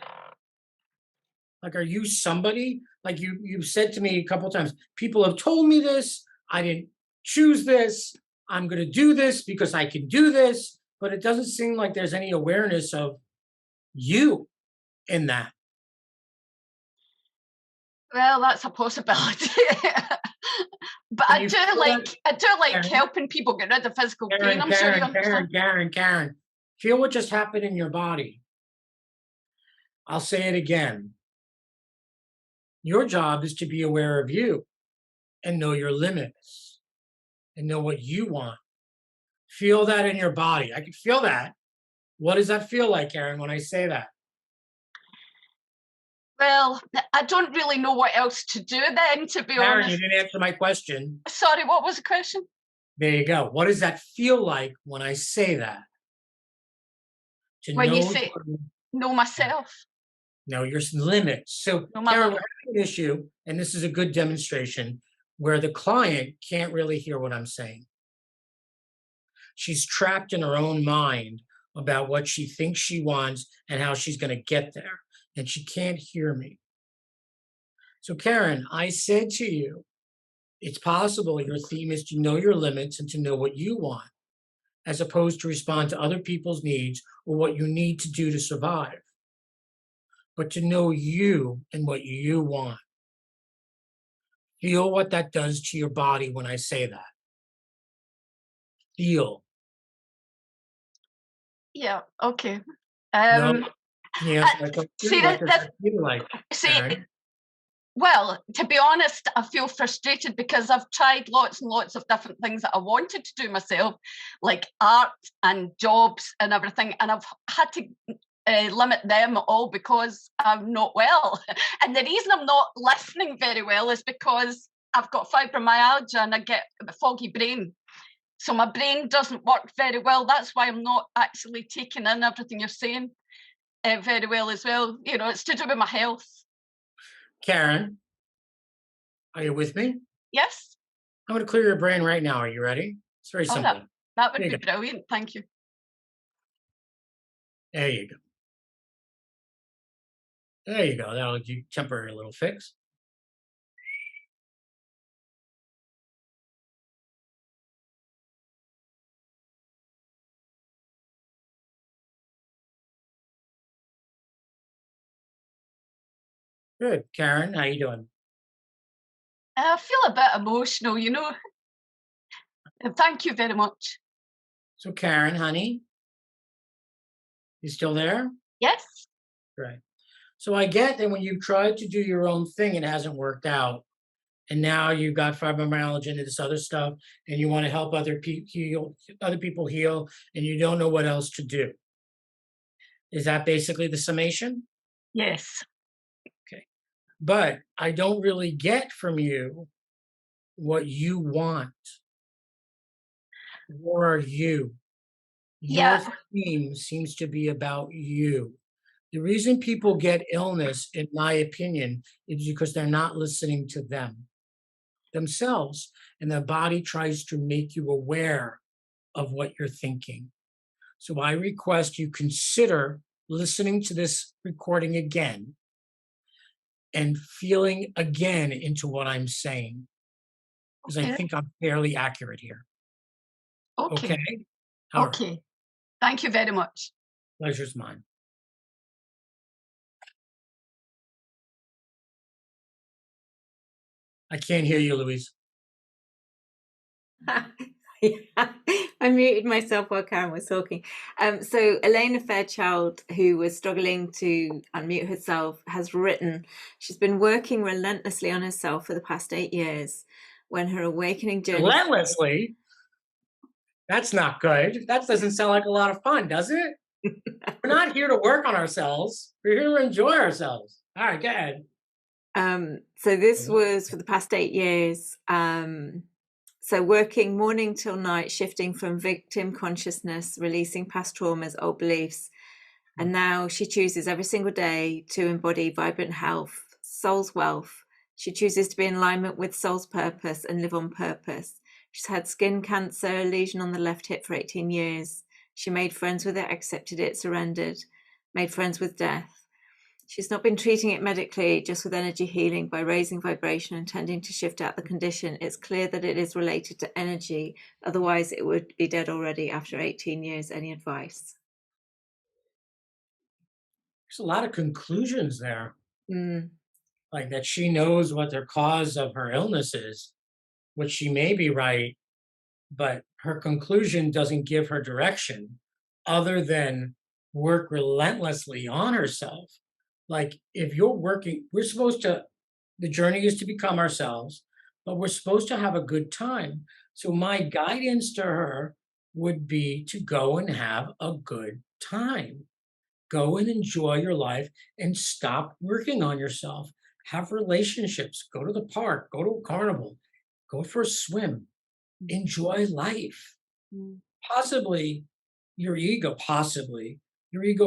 Like, are you somebody, like you've said to me a couple times, people have told me this, I didn't choose this, I'm going to do this because I can do this, but it doesn't seem like there's any awareness of you in that. Well, that's a possibility. But Can I you do feel like Karen? helping people get rid of physical pain. Karen, I'm sure you Karen, understand. Karen, feel what just happened in your body. I'll say it again. Your job is to be aware of you and know your limits and know what you want. Feel that in your body. I can feel that. What does that feel like, Karen, when I say that? Well, I don't really know what else to do then, to be Karen, honest. you didn't answer my question. Sorry, what was the question? There you go. What does that feel like when I say that? To When you know say know myself. know your limits. So, Know my Karen, we're limits. having an issue, and this is a good demonstration where the client can't really hear what I'm saying. She's trapped in her own mind about what she thinks she wants and how she's going to get there, and she can't hear me. So, Karen, I said to you, it's possible your theme is to know your limits and to know what you want, as opposed to respond to other people's needs or what you need to do to survive, but to know you and what you want. Feel what that does to your body when I say that. Feel. Yeah, okay. No, can you answer my question? See, What does that feel like, see, Karen? well, to be honest, I feel frustrated because I've tried lots and lots of different things that I wanted to do myself, like art and jobs and everything, and I've had to limit them all because I'm not well. And the reason I'm not listening very well is because I've got fibromyalgia and I get a foggy brain. So my brain doesn't work very well. That's why I'm not actually taking in everything you're saying very well as well. You know, it's to do with my health. Karen, are you with me? Yes? I'm going to clear your brain right now. Are you ready? It's very Oh, simple. that would There be you go. brilliant. Thank you. There you go. There you go. That'll give you a temporary little fix. Good. Karen, how you doing? I feel a bit emotional, you know. Thank you very much. So, Karen, honey, you still there? Yes? Right. So I get that when you tried to do your own thing, it hasn't worked out. And now you've got fibromyalgia and this other stuff, and you want to help other people heal, and you don't know what else to do. Is that basically the summation? Yes. But I don't really get from you what you want. Who are you? Your Yeah. theme seems to be about you. The reason people get illness, in my opinion, is because they're not listening to themselves, and their body tries to make you aware of what you're thinking. So I request you consider listening to this recording again and feeling again into what I'm saying, because I Okay. think I'm fairly accurate here. Okay. Okay? All right. Okay. Thank you very much. Pleasure's mine. I can't hear you, Louise. I muted myself while Karen was talking. So Elena Fairchild, who was struggling to unmute herself, has written, she's been working relentlessly on herself for the past 8 years. When her awakening journey... Relentlessly? That's not good. That doesn't sound like a lot of fun, does it? We're not here to work on ourselves. We're here to enjoy ourselves. All right, go ahead. So this was for the past 8 years. So working morning till night, shifting from victim consciousness, releasing past traumas, old beliefs. And now she chooses every single day to embody vibrant health, soul's wealth. She chooses to be in alignment with soul's purpose and live on purpose. She's had skin cancer, a lesion on the left hip for 18 years. She made friends with it, accepted it, surrendered, made friends with death. She's not been treating it medically, just with energy healing by raising vibration and tending to shift out the condition. It's clear that it is related to energy. Otherwise, it would be dead already after 18 years. Any advice? There's a lot of conclusions there. Mm. Like that she knows what the cause of her illness is, which she may be right, but her conclusion doesn't give her direction other than work relentlessly on herself. Like if you're working, we're supposed to, the journey is to become ourselves, but we're supposed to have a good time. So my guidance to her would be to go and have a good time. Go and enjoy your life and stop working on yourself. Have relationships, go to the park, go to a carnival, go for a swim, enjoy life. Possibly your ego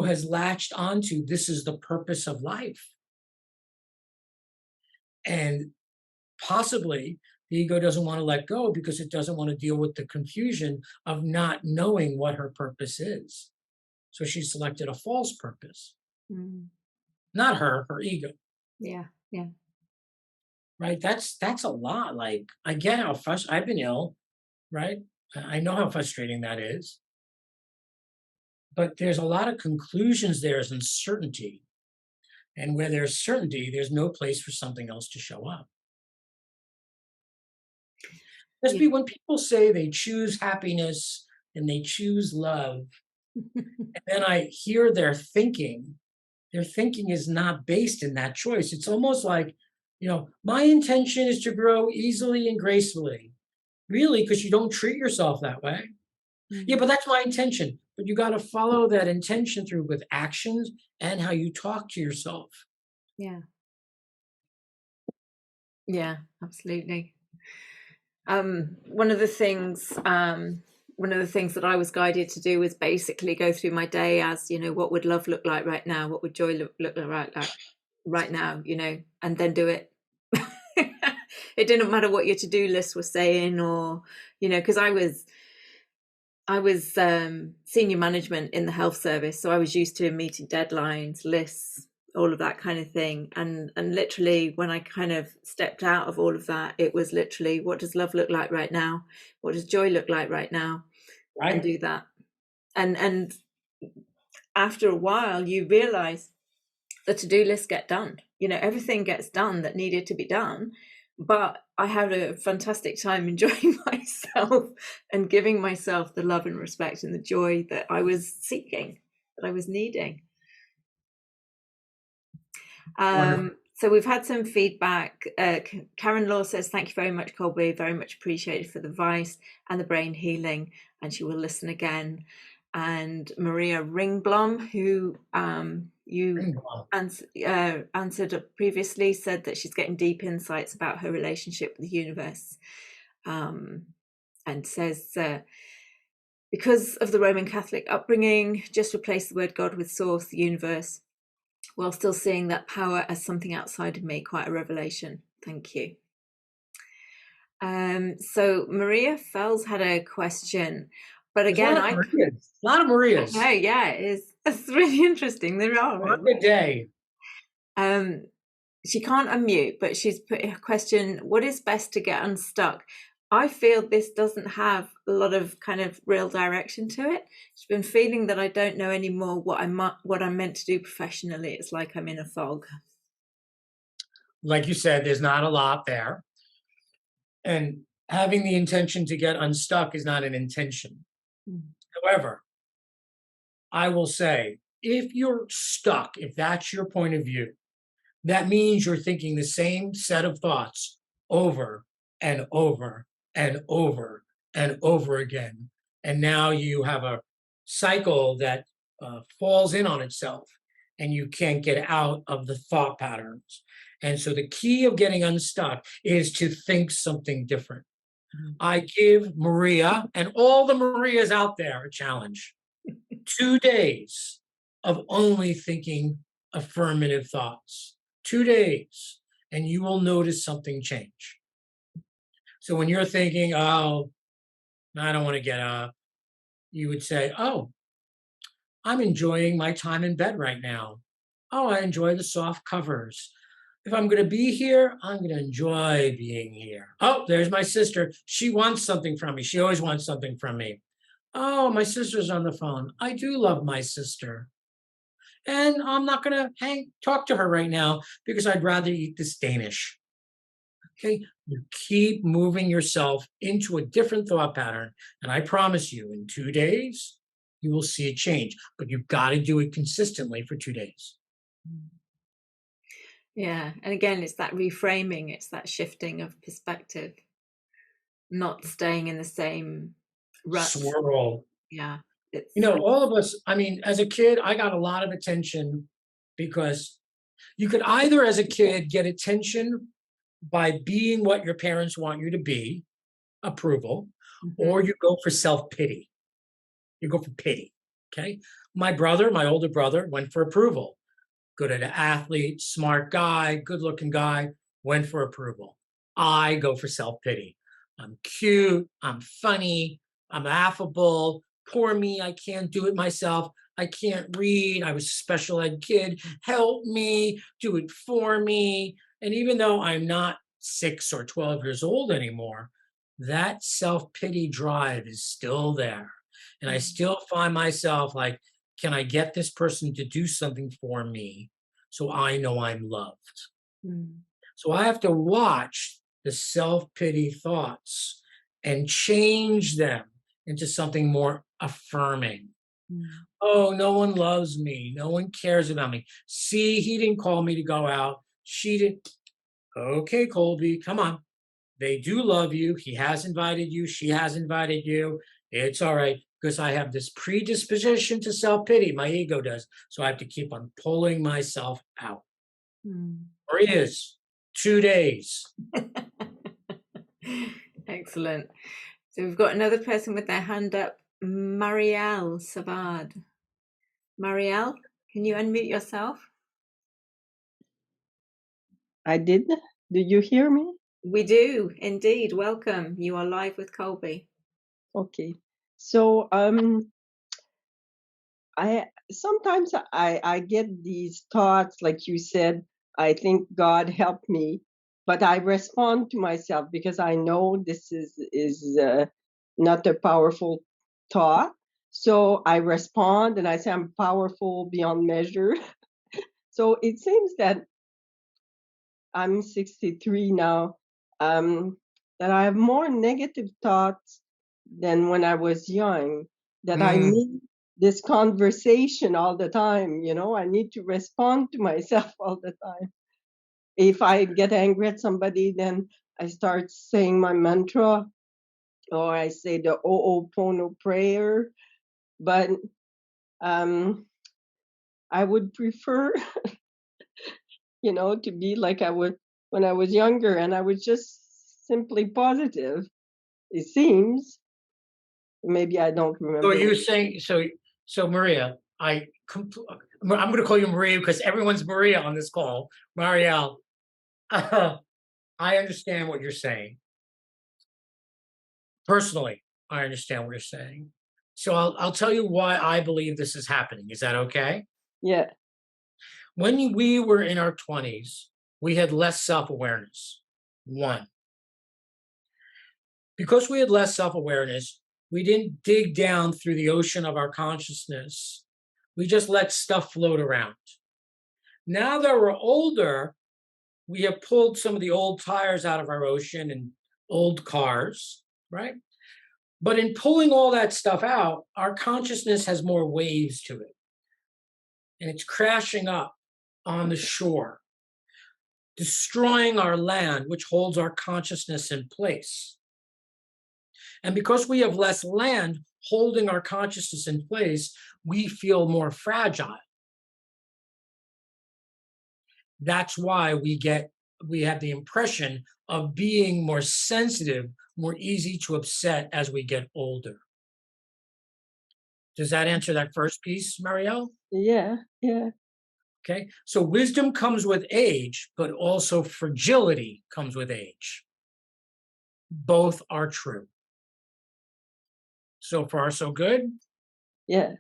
has latched onto this is the purpose of life. And possibly the ego doesn't want to let go because it doesn't want to deal with the confusion of not knowing what her purpose is. So she selected a false purpose. Not her ego. Yeah. Right? That's a lot. Like I get how I've been ill, right? I know how frustrating that is. But there's a lot of conclusions there as uncertainty. And where there's certainty, there's no place for something else to show up. When people say they choose happiness and they choose love, and then I hear their thinking is not based in that choice. It's almost like, my intention is to grow easily and gracefully. Really, because you don't treat yourself that way. Yeah, but that's my intention. But you got to follow that intention through with actions and how you talk to yourself. Yeah, absolutely. One of the things that I was guided to do was basically go through my day as, what would love look like right now? What would joy look like right now, and then do it. It didn't matter what your to-do list was saying or, because I was senior management in the health service. So I was used to meeting deadlines, lists, all of that kind of thing. And literally when I kind of stepped out of all of that, it was literally, what does love look like right now? What does joy look like right now? Right. And do that. And after a while, you realize the to-do list get done. Everything gets done that needed to be done. But I had a fantastic time enjoying myself and giving myself the love and respect and the joy that I was seeking, that I was needing. So we've had some feedback. Karen Law says, thank you very much, Colby. Very much appreciated for the advice and the brain healing. And she will listen again. And Maria Ringblom, who you answered previously, said that she's getting deep insights about her relationship with the universe, and says, because of the Roman Catholic upbringing, just replace the word God with source, the universe, while still seeing that power as something outside of me. Quite a revelation. Thank you. So Maria Fells had a question. But again, a lot of Marias. Yeah, it's really interesting. There are a day. she can't unmute, but she's put a question, what is best to get unstuck? I feel this doesn't have a lot of kind of real direction to it. She's been feeling that I don't know anymore what I'm meant to do professionally. It's like I'm in a fog. Like you said, there's not a lot there. And having the intention to get unstuck is not an intention. However, I will say, if you're stuck, if that's your point of view, that means you're thinking the same set of thoughts over and over and over and over again. And now you have a cycle that falls in on itself and you can't get out of the thought patterns. And so the key of getting unstuck is to think something different. I give Maria and all the Marias out there a challenge. 2 days of only thinking affirmative thoughts. 2 days, and you will notice something change. So when you're thinking, oh, I don't want to get up, you would say, oh, I'm enjoying my time in bed right now. Oh, I enjoy the soft covers. If I'm going to be here, I'm going to enjoy being here. Oh, there's my sister. She wants something from me. She always wants something from me. Oh, my sister's on the phone. I do love my sister. And I'm not going to talk to her right now because I'd rather eat this Danish. Okay, you keep moving yourself into a different thought pattern. And I promise you, in 2 days, you will see a change. But you've got to do it consistently for 2 days. Yeah. And again, it's that reframing, it's that shifting of perspective, not staying in the same rut. Swirl. Yeah. You know, all of us, I mean, as a kid, I got a lot of attention because you could either, as a kid, get attention by being what your parents want you to be, approval, or you go for self-pity. You go for pity, okay? My older brother, went for approval. Good at an athlete, smart guy, good-looking guy, went for approval. I go for self-pity. I'm cute, I'm funny, I'm affable. Poor me, I can't do it myself. I can't read. I was a special ed kid. Help me, do it for me. And even though I'm not 6 or 12 years old anymore, that self-pity drive is still there. And I still find myself like, can I get this person to do something for me so I know I'm loved? So I have to watch the self-pity thoughts and change them into something more affirming. Oh, no one loves me. No one cares about me. See, he didn't call me to go out. She didn't. Okay, Colby, come on. They do love you. He has invited you. She has invited you. It's all right because I have this predisposition to self-pity. My ego does. So I have to keep on pulling myself out. Or it is 2 days. Excellent. So we've got another person with their hand up, Marielle Savard. Marielle, can you unmute yourself? I did. Do you hear me? We do, indeed. Welcome. You are live with Colby. Okay. So I sometimes I get these thoughts, like you said, I think God help me, but I respond to myself because I know this is not a powerful thought. So I respond and I say I'm powerful beyond measure. So it seems that I'm 63 now, that I have more negative thoughts than when I was young, that I need this conversation all the time, you know, I need to respond to myself all the time. If I get angry at somebody, then I start saying my mantra, or I say the Ho'opono prayer, but I would prefer you know, to be like I was when I was younger, and I was just simply positive. It seems. Maybe I don't remember. So you're saying, so Maria, I'm going to call you Maria because everyone's Maria on this call. Marielle, I understand what you're saying. Personally, I understand what you're saying. So I'll tell you why I believe this is happening. Is that okay? Yeah. When we were in our 20s, we had less self-awareness. One, because we had less self-awareness, we didn't dig down through the ocean of our consciousness. We just let stuff float around. Now that we're older, we have pulled some of the old tires out of our ocean and old cars, right? But in pulling all that stuff out, our consciousness has more waves to it. And it's crashing up on the shore, destroying our land, which holds our consciousness in place. And because we have less land holding our consciousness in place, we feel more fragile. That's why we have the impression of being more sensitive, more easy to upset as we get older. Does that answer that first piece, Marielle? Yeah, yeah. Okay, so wisdom comes with age, but also fragility comes with age. Both are true. So far, so good? Yeah.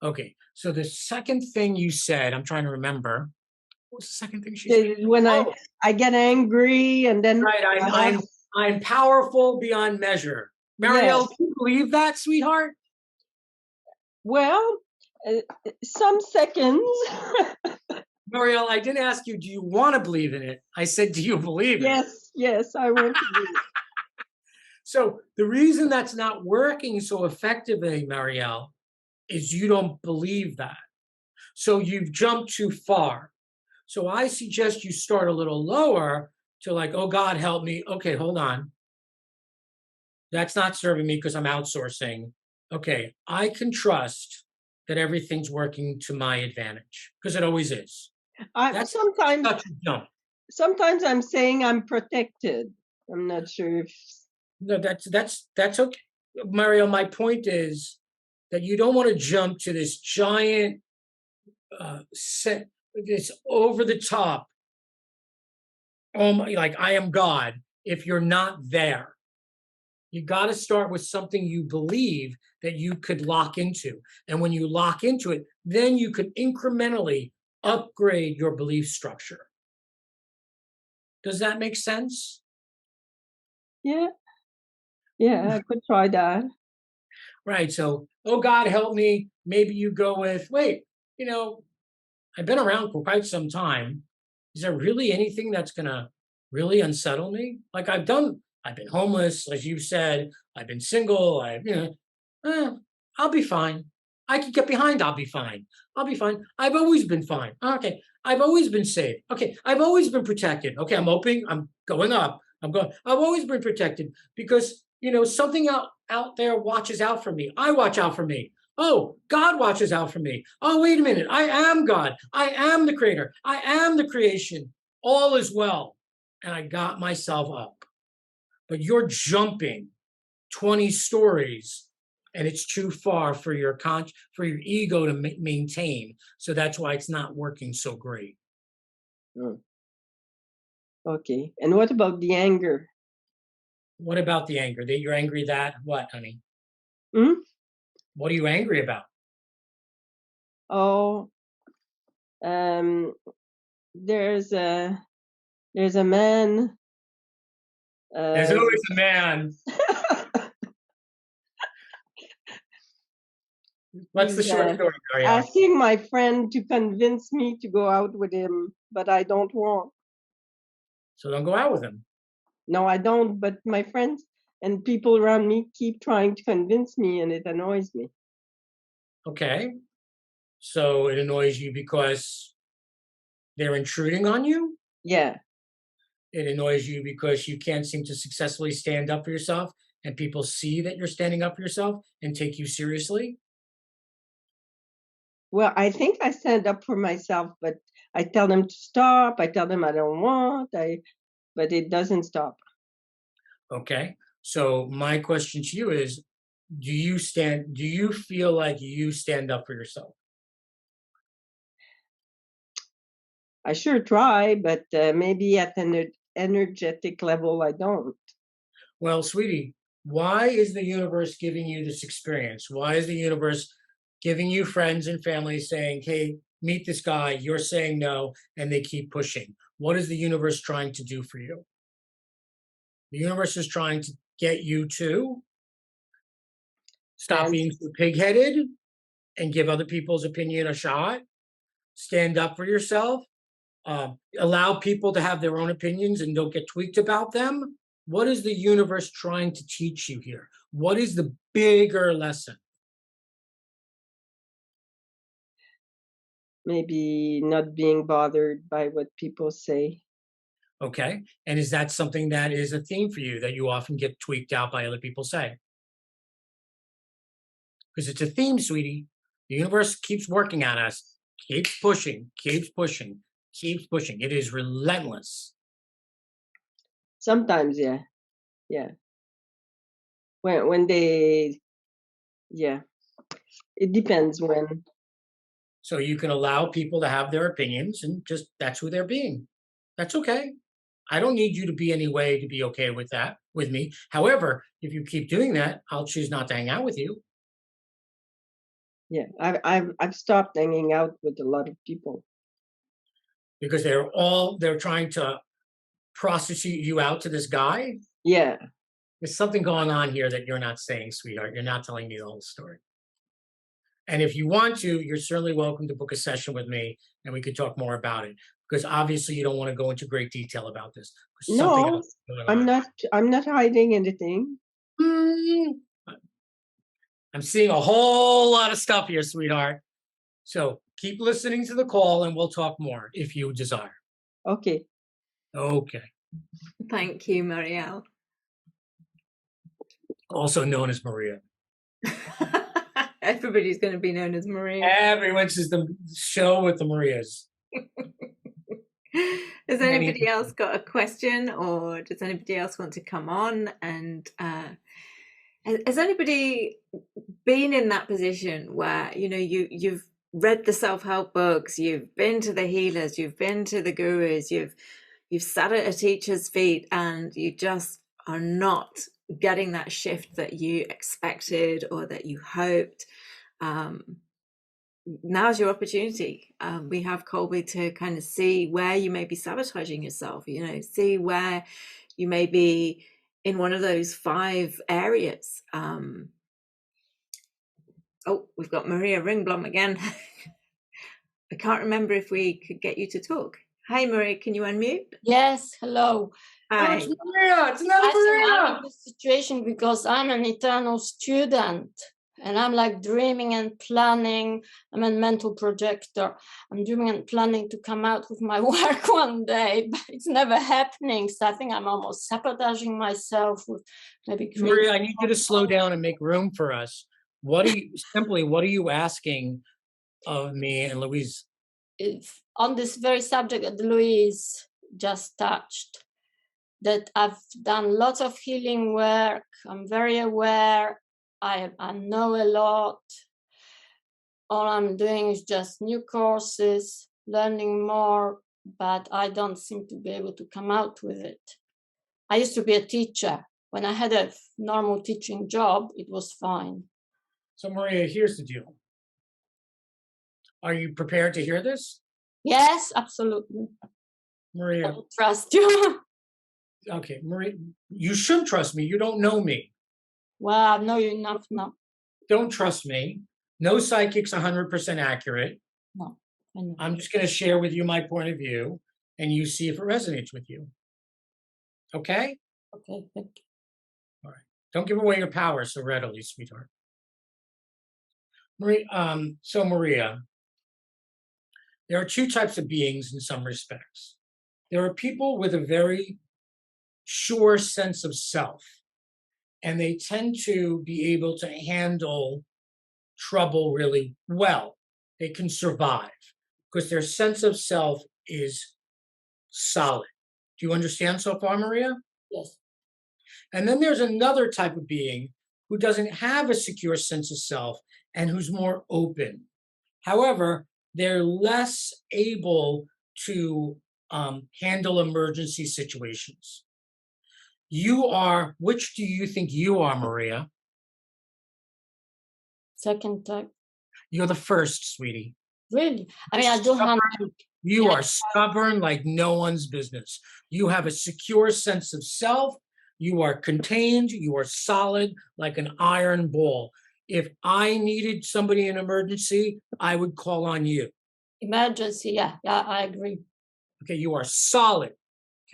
Okay, so the second thing you said, I'm trying to remember. What was the second thing she said? When I get angry and then right, I'm powerful beyond measure. Marielle, do you believe that, sweetheart? Well, some seconds. Marielle, I didn't ask you, do you want to believe in it? I said, do you believe it? Yes, I want to believe. So the reason that's not working so effectively, Marielle, is you don't believe that. So you've jumped too far. So I suggest you start a little lower to like, oh, God, help me. Okay, hold on. That's not serving me because I'm outsourcing. Okay, I can trust that everything's working to my advantage because it always is. Sometimes I'm saying I'm protected. I'm not sure if. No, that's okay. Mario, my point is that you don't want to jump to this giant this over the top, like I am God, if you're not there. You got to start with something you believe that you could lock into. And when you lock into it, then you could incrementally upgrade your belief structure. Does that make sense? Yeah. Yeah, I could try that. Right. So, oh, God, help me. Maybe you go with, wait, I've been around for quite some time. Is there really anything that's going to really unsettle me? Like I've been homeless, as you said, I've been single, I'll be fine. I can get behind, I'll be fine. I'll be fine. I've always been fine. Okay. I've always been safe. Okay. I've always been protected. Okay. I'm going up. I've always been protected because, something out there watches out for me. I watch out for me. Oh, God watches out for me. Oh, wait a minute. I am God. I am the creator. I am the creation. All is well. And I got myself up. But you're jumping 20 stories and it's too far for your ego to maintain. So that's why it's not working so great. Okay. And what about the anger? What about the anger? That you're angry that what, honey? What are you angry about? Oh, there's a man. There's always a man. What's the short story, Marielle? Asking my friend to convince me to go out with him, but I don't want. So don't go out with him. No, I don't. But my friends and people around me keep trying to convince me, and it annoys me. Okay. So it annoys you because they're intruding on you? Yeah. It annoys you because you can't seem to successfully stand up for yourself and people see that you're standing up for yourself and take you seriously? Well, I think I stand up for myself, but I tell them to stop. I tell them I don't want. But it doesn't stop. Okay. So my question to you is, do you feel like you stand up for yourself? I sure try, but maybe at an energetic level, I don't. Well, sweetie, why is the universe giving you this experience? Why is the universe giving you friends and family saying, hey, meet this guy, you're saying no, and they keep pushing. What is the universe trying to do for you? The universe is trying to get you to stop being so pig-headed and give other people's opinion a shot. Stand up for yourself. Allow people to have their own opinions and don't get tweaked about them. What is the universe trying to teach you here? What is the bigger lesson? Maybe not being bothered by what people say. Okay. And is that something that is a theme for you that you often get tweaked out by other people say? Because it's a theme, sweetie. The universe keeps working on us, keeps pushing, keeps pushing, keeps pushing. It is relentless. Sometimes, yeah. When they, yeah, it depends when. So you can allow people to have their opinions and just that's who they're being. That's okay. I don't need you to be any way to be okay with that with me. However, if you keep doing that, I'll choose not to hang out with you. Yeah, I've stopped hanging out with a lot of people because they're trying to prostitute you out to this guy. Yeah. There's something going on here that you're not saying, sweetheart. You're not telling me the whole story. And if you want to, you're certainly welcome to book a session with me and we could talk more about it. Because obviously you don't want to go into great detail about this. No, I'm not hiding anything. I'm seeing a whole lot of stuff here, sweetheart. So keep listening to the call and we'll talk more if you desire. Okay. Okay. Thank you, Marielle. Also known as Maria. Everybody's going to be known as Maria. Everyone's is the show with the Marias. Has anybody else got a question, or does anybody else want to come on? And has anybody been in that position where you've read the self-help books, you've been to the healers, you've been to the gurus, you've sat at a teacher's feet, and you just are not getting that shift that you expected or that you hoped? Now's your opportunity. We have Colby to kind of see where you may be sabotaging yourself, see where you may be in one of those 5 areas. Oh, we've got Maria Ringblom again. I can't remember if we could get you to talk. Hi, Maria, can you unmute? Yes, hello. Hi. Oh, it's Maria. It's another Maria. I'm in this situation because I'm an eternal student and I'm like dreaming and planning. I'm a mental projector. I'm dreaming and planning to come out with my work one day, but it's never happening. So I think I'm almost sabotaging myself with maybe. Maria, I need you to slow down and make room for us. What are you asking of me and Louise? On this very subject that Louise just touched, that I've done lots of healing work. I'm very aware. I know a lot. All I'm doing is just new courses, learning more, but I don't seem to be able to come out with it. I used to be a teacher. When I had a normal teaching job, it was fine. So Maria, here's the deal. Are you prepared to hear this? Yes, absolutely. Maria. I trust you. Okay, Maria, you should trust me. You don't know me. Well, I know you enough now. Don't trust me. No psychic's 100% accurate. No, I know. I'm just going to share with you my point of view, and you see if it resonates with you. Okay? Okay, thank you. All right. Don't give away your power so readily, sweetheart. Maria, Maria, there are 2 types of beings in some respects. There are people with a very sure sense of self, and they tend to be able to handle trouble really well. They can survive because their sense of self is solid. Do you understand so far, Maria? Yes. And then there's another type of being who doesn't have a secure sense of self and who's more open. However, they're less able to handle emergency situations. Which do you think you are, Maria? Second type. You're the first, sweetie. Really? I mean, I do have. You are stubborn like no one's business. You have a secure sense of self. You are contained. You are solid like an iron ball. If I needed somebody in emergency, I would call on you. Emergency, yeah, I agree. Okay, you are solid.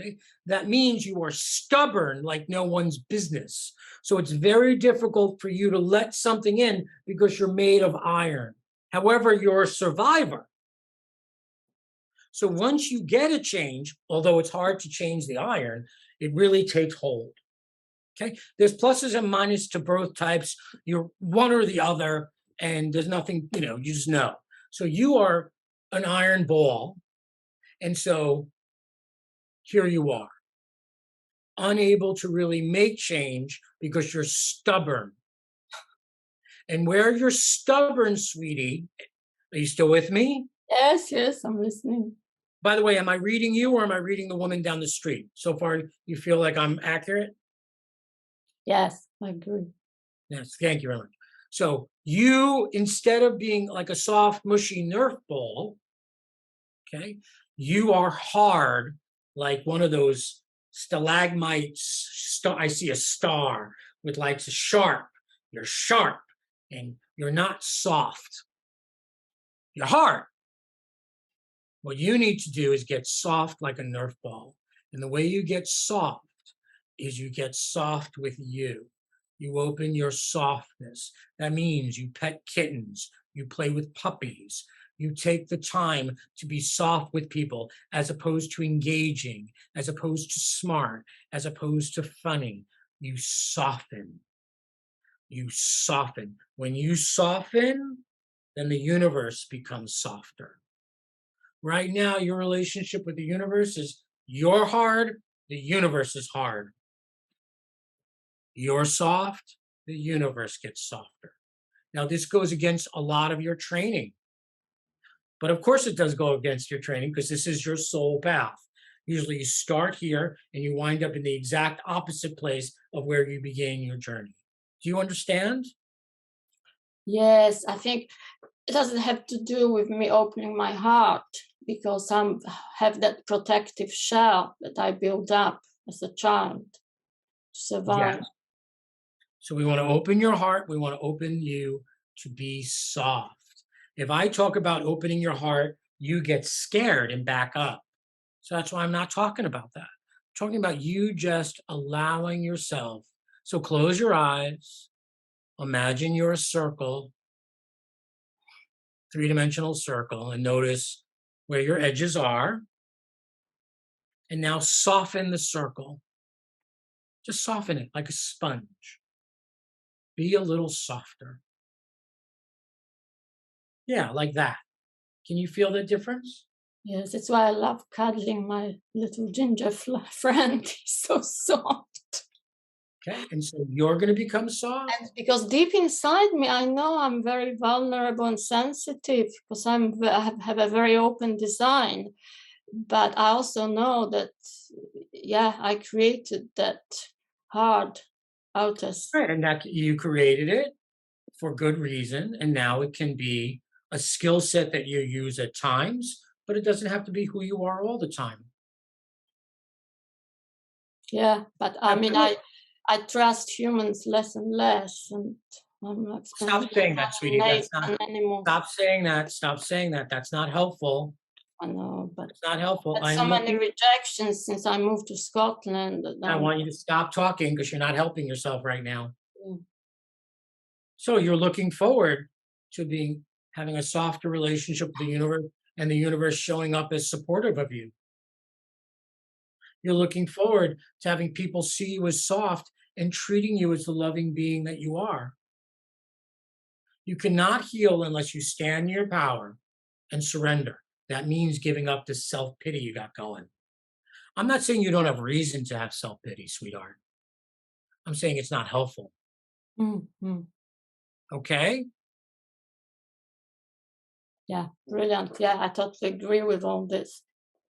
Okay, that means you are stubborn like no one's business. So it's very difficult for you to let something in because you're made of iron. However, you're a survivor. So once you get a change, although it's hard to change the iron, it really takes hold. Okay, there's pluses and minuses to both types. You're one or the other, and there's nothing, you just know. So you are an iron ball, and so here you are, unable to really make change because you're stubborn. And where you're stubborn, sweetie, are you still with me? Yes, I'm listening. By the way, am I reading you or am I reading the woman down the street? So far, you feel like I'm accurate? Yes, I agree. Yes, thank you very much. So you, instead of being like a soft, mushy Nerf ball, okay, you are hard like one of those stalagmites. I see a star with like a sharp. You're sharp and you're not soft. You're hard. What you need to do is get soft like a Nerf ball. And the way you get soft is you get soft with you. You open your softness. That means you pet kittens, you play with puppies, you take the time to be soft with people as opposed to engaging, as opposed to smart, as opposed to funny. You soften. You soften. When you soften, then the universe becomes softer. Right now, your relationship with the universe is you're hard, the universe is hard. You're soft, the universe gets softer. Now, this goes against a lot of your training. But of course, it does go against your training because this is your soul path. Usually, you start here and you wind up in the exact opposite place of where you began your journey. Do you understand? Yes, I think it doesn't have to do with me opening my heart because I have that protective shell that I built up as a child to survive. Yes. So we want to open your heart. We want to open you to be soft. If I talk about opening your heart, you get scared and back up. So that's why I'm not talking about that. I'm talking about you just allowing yourself. So close your eyes. Imagine you're a circle, three-dimensional circle, and notice where your edges are. And now soften the circle. Just soften it like a sponge. Be a little softer. Yeah, like that. Can you feel the difference? Yes, that's why I love cuddling my little ginger friend. He's so soft. Okay, and so you're going to become soft? And because deep inside me, I know I'm very vulnerable and sensitive because I have a very open design. But I also know that, yeah, I created that hard outer. Right, and that you created it for good reason, and now it can be a skill set that you use at times, but it doesn't have to be who you are all the time. Yeah, but I mean, I trust humans less and less, and I'm not. Stop saying that, sweetie. That's not. Stop saying that. Stop saying that. That's not helpful. I know, but it's not helpful. So many rejections since I moved to Scotland. I want you to stop talking because you're not helping yourself right now. Yeah. So you're looking forward to having a softer relationship with the universe and the universe showing up as supportive of you. You're looking forward to having people see you as soft and treating you as the loving being that you are. You cannot heal unless you stand in your power and surrender. That means giving up this self-pity you got going. I'm not saying you don't have reason to have self-pity, sweetheart. I'm saying it's not helpful. Mm-hmm. Okay? Yeah, brilliant. Yeah, I totally agree with all this,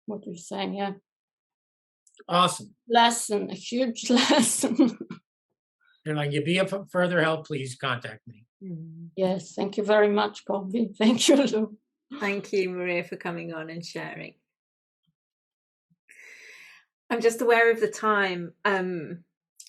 what you're saying, yeah. Awesome. Lesson, a huge lesson. If I can give you further help, please contact me. Yes, thank you very much, Colby. Thank you, Lou. Thank you, Maria, for coming on and sharing. I'm just aware of the time.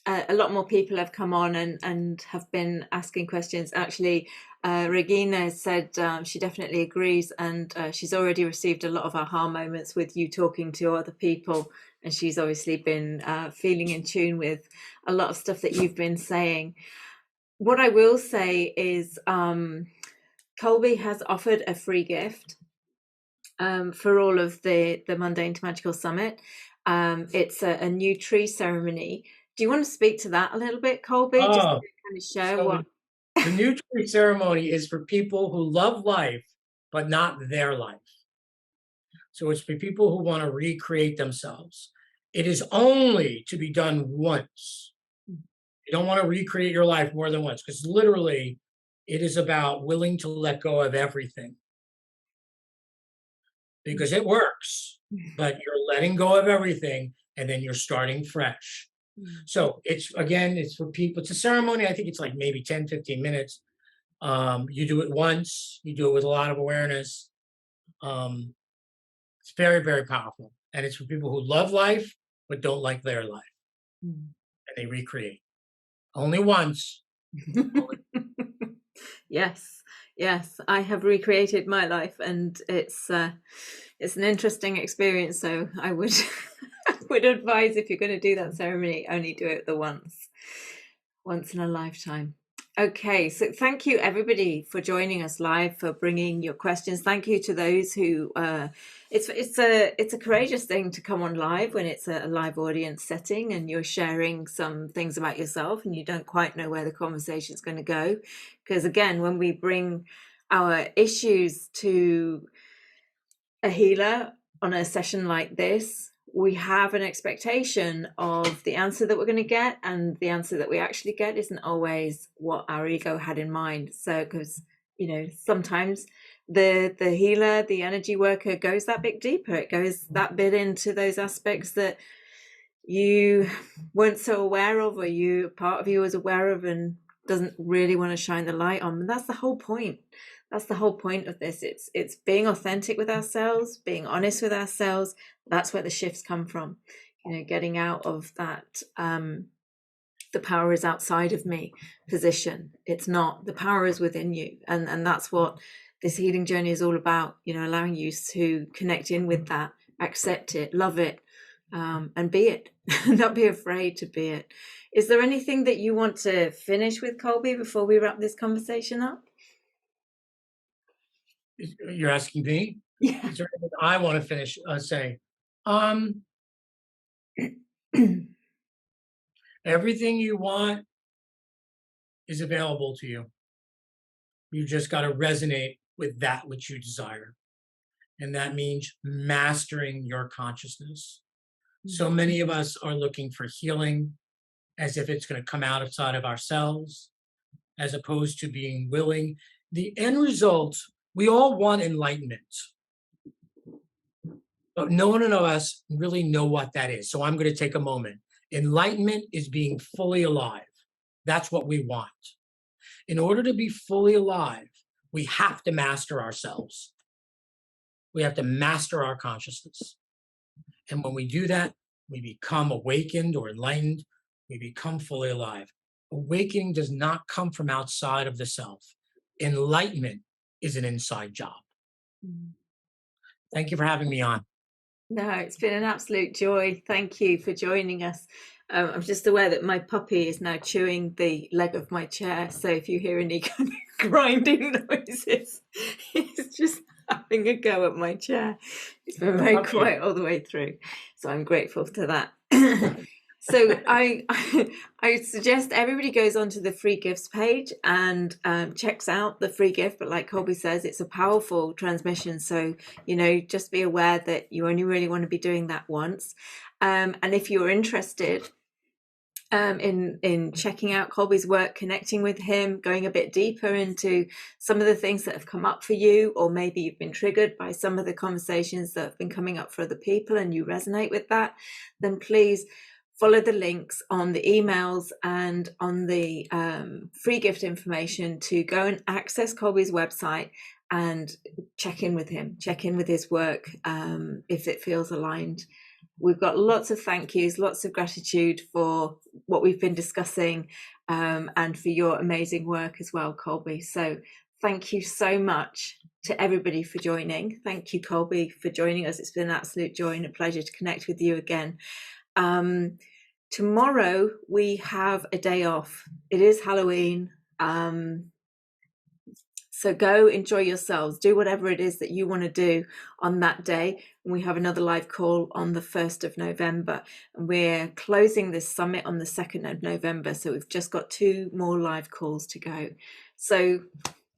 A lot more people have come on and have been asking questions. Actually, Regina said she definitely agrees, and she's already received a lot of aha moments with you talking to other people, and she's obviously been feeling in tune with a lot of stuff that you've been saying. What I will say is Colby has offered a free gift for all of the Mundane to Magical Summit. It's a new tree ceremony. Do you want to speak to that a little bit, Colby? Just to kind of share so what the new tree ceremony is for people who love life, but not their life. So it's for people who want to recreate themselves. It is only to be done once. You don't want to recreate your life more than once, because literally it is about willing to let go of everything. Because it works, but you're letting go of everything and then you're starting fresh. So it's for people. It's a ceremony. I think it's like maybe 10, 15 minutes. You do it once, you do it with a lot of awareness. It's very, very powerful. And it's for people who love life, but don't like their life. And they recreate. Only once. Yes, I have recreated my life, and it's an interesting experience. So I would would advise, if you're going to do that ceremony, only do it the once in a lifetime. Okay, so thank you everybody for joining us live, for bringing your questions. Thank you to those who it's a courageous thing to come on live when it's a live audience setting and you're sharing some things about yourself and you don't quite know where the conversation is going to go. Because again, when we bring our issues to a healer on a session like this, we have an expectation of the answer that we're going to get, and the answer that we actually get isn't always what our ego had in mind. So, because sometimes the healer, the energy worker, goes that bit deeper. It goes that bit into those aspects that you weren't so aware of, or part of you was aware of and doesn't really want to shine the light on. And that's the whole point. That's the whole point of this. It's being authentic with ourselves, being honest with ourselves. That's where the shifts come from. Getting out of that the power is outside of me position. It's not. The power is within you. And that's what this healing journey is all about, allowing you to connect in with that, accept it, love it, and be it. Not be afraid to be it. Is there anything that you want to finish with, Colby, before we wrap this conversation up? You're asking me? Yeah. Is there anything I want to finish saying? Everything you want is available to you. You just got to resonate with that which you desire. And that means mastering your consciousness. So many of us are looking for healing as if it's going to come outside of ourselves, as opposed to being willing. The end result, we all want enlightenment. But no one of us really know what that is. So I'm going to take a moment. Enlightenment is being fully alive. That's what we want. In order to be fully alive, we have to master ourselves. We have to master our consciousness. And when we do that, we become awakened or enlightened. We become fully alive. Awakening does not come from outside of the self. Enlightenment is an inside job. Thank you for having me on. No, it's been an absolute joy. Thank you for joining us. I'm just aware that my puppy is now chewing the leg of my chair. So if you hear any kind of grinding noises, he's just having a go at my chair. It's been very quiet all the way through. So I'm grateful for that. So I suggest everybody goes onto the free gifts page and checks out the free gift. But like Colby says, it's a powerful transmission. So, just be aware that you only really want to be doing that once. And if you're interested in checking out Colby's work, connecting with him, going a bit deeper into some of the things that have come up for you, or maybe you've been triggered by some of the conversations that have been coming up for other people and you resonate with that, then please follow the links on the emails and on the free gift information to go and access Colby's website and check in with him, check in with his work, if it feels aligned. We've got lots of thank yous, lots of gratitude for what we've been discussing, and for your amazing work as well, Colby. So thank you so much to everybody for joining. Thank you, Colby, for joining us. It's been an absolute joy and a pleasure to connect with you again. Tomorrow we have a day off. It is Halloween. So go enjoy yourselves, do whatever it is that you want to do on that day. And we have another live call on the 1st of November. And we're closing this summit on the 2nd of November. So we've just got 2 more live calls to go. So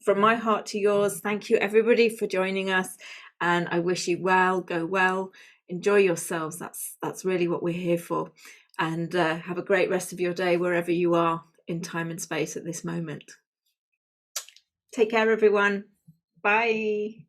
from my heart to yours, thank you everybody for joining us. And I wish you well, go well, enjoy yourselves. That's really what we're here for. And have a great rest of your day wherever you are in time and space at this moment. Take care, everyone. Bye.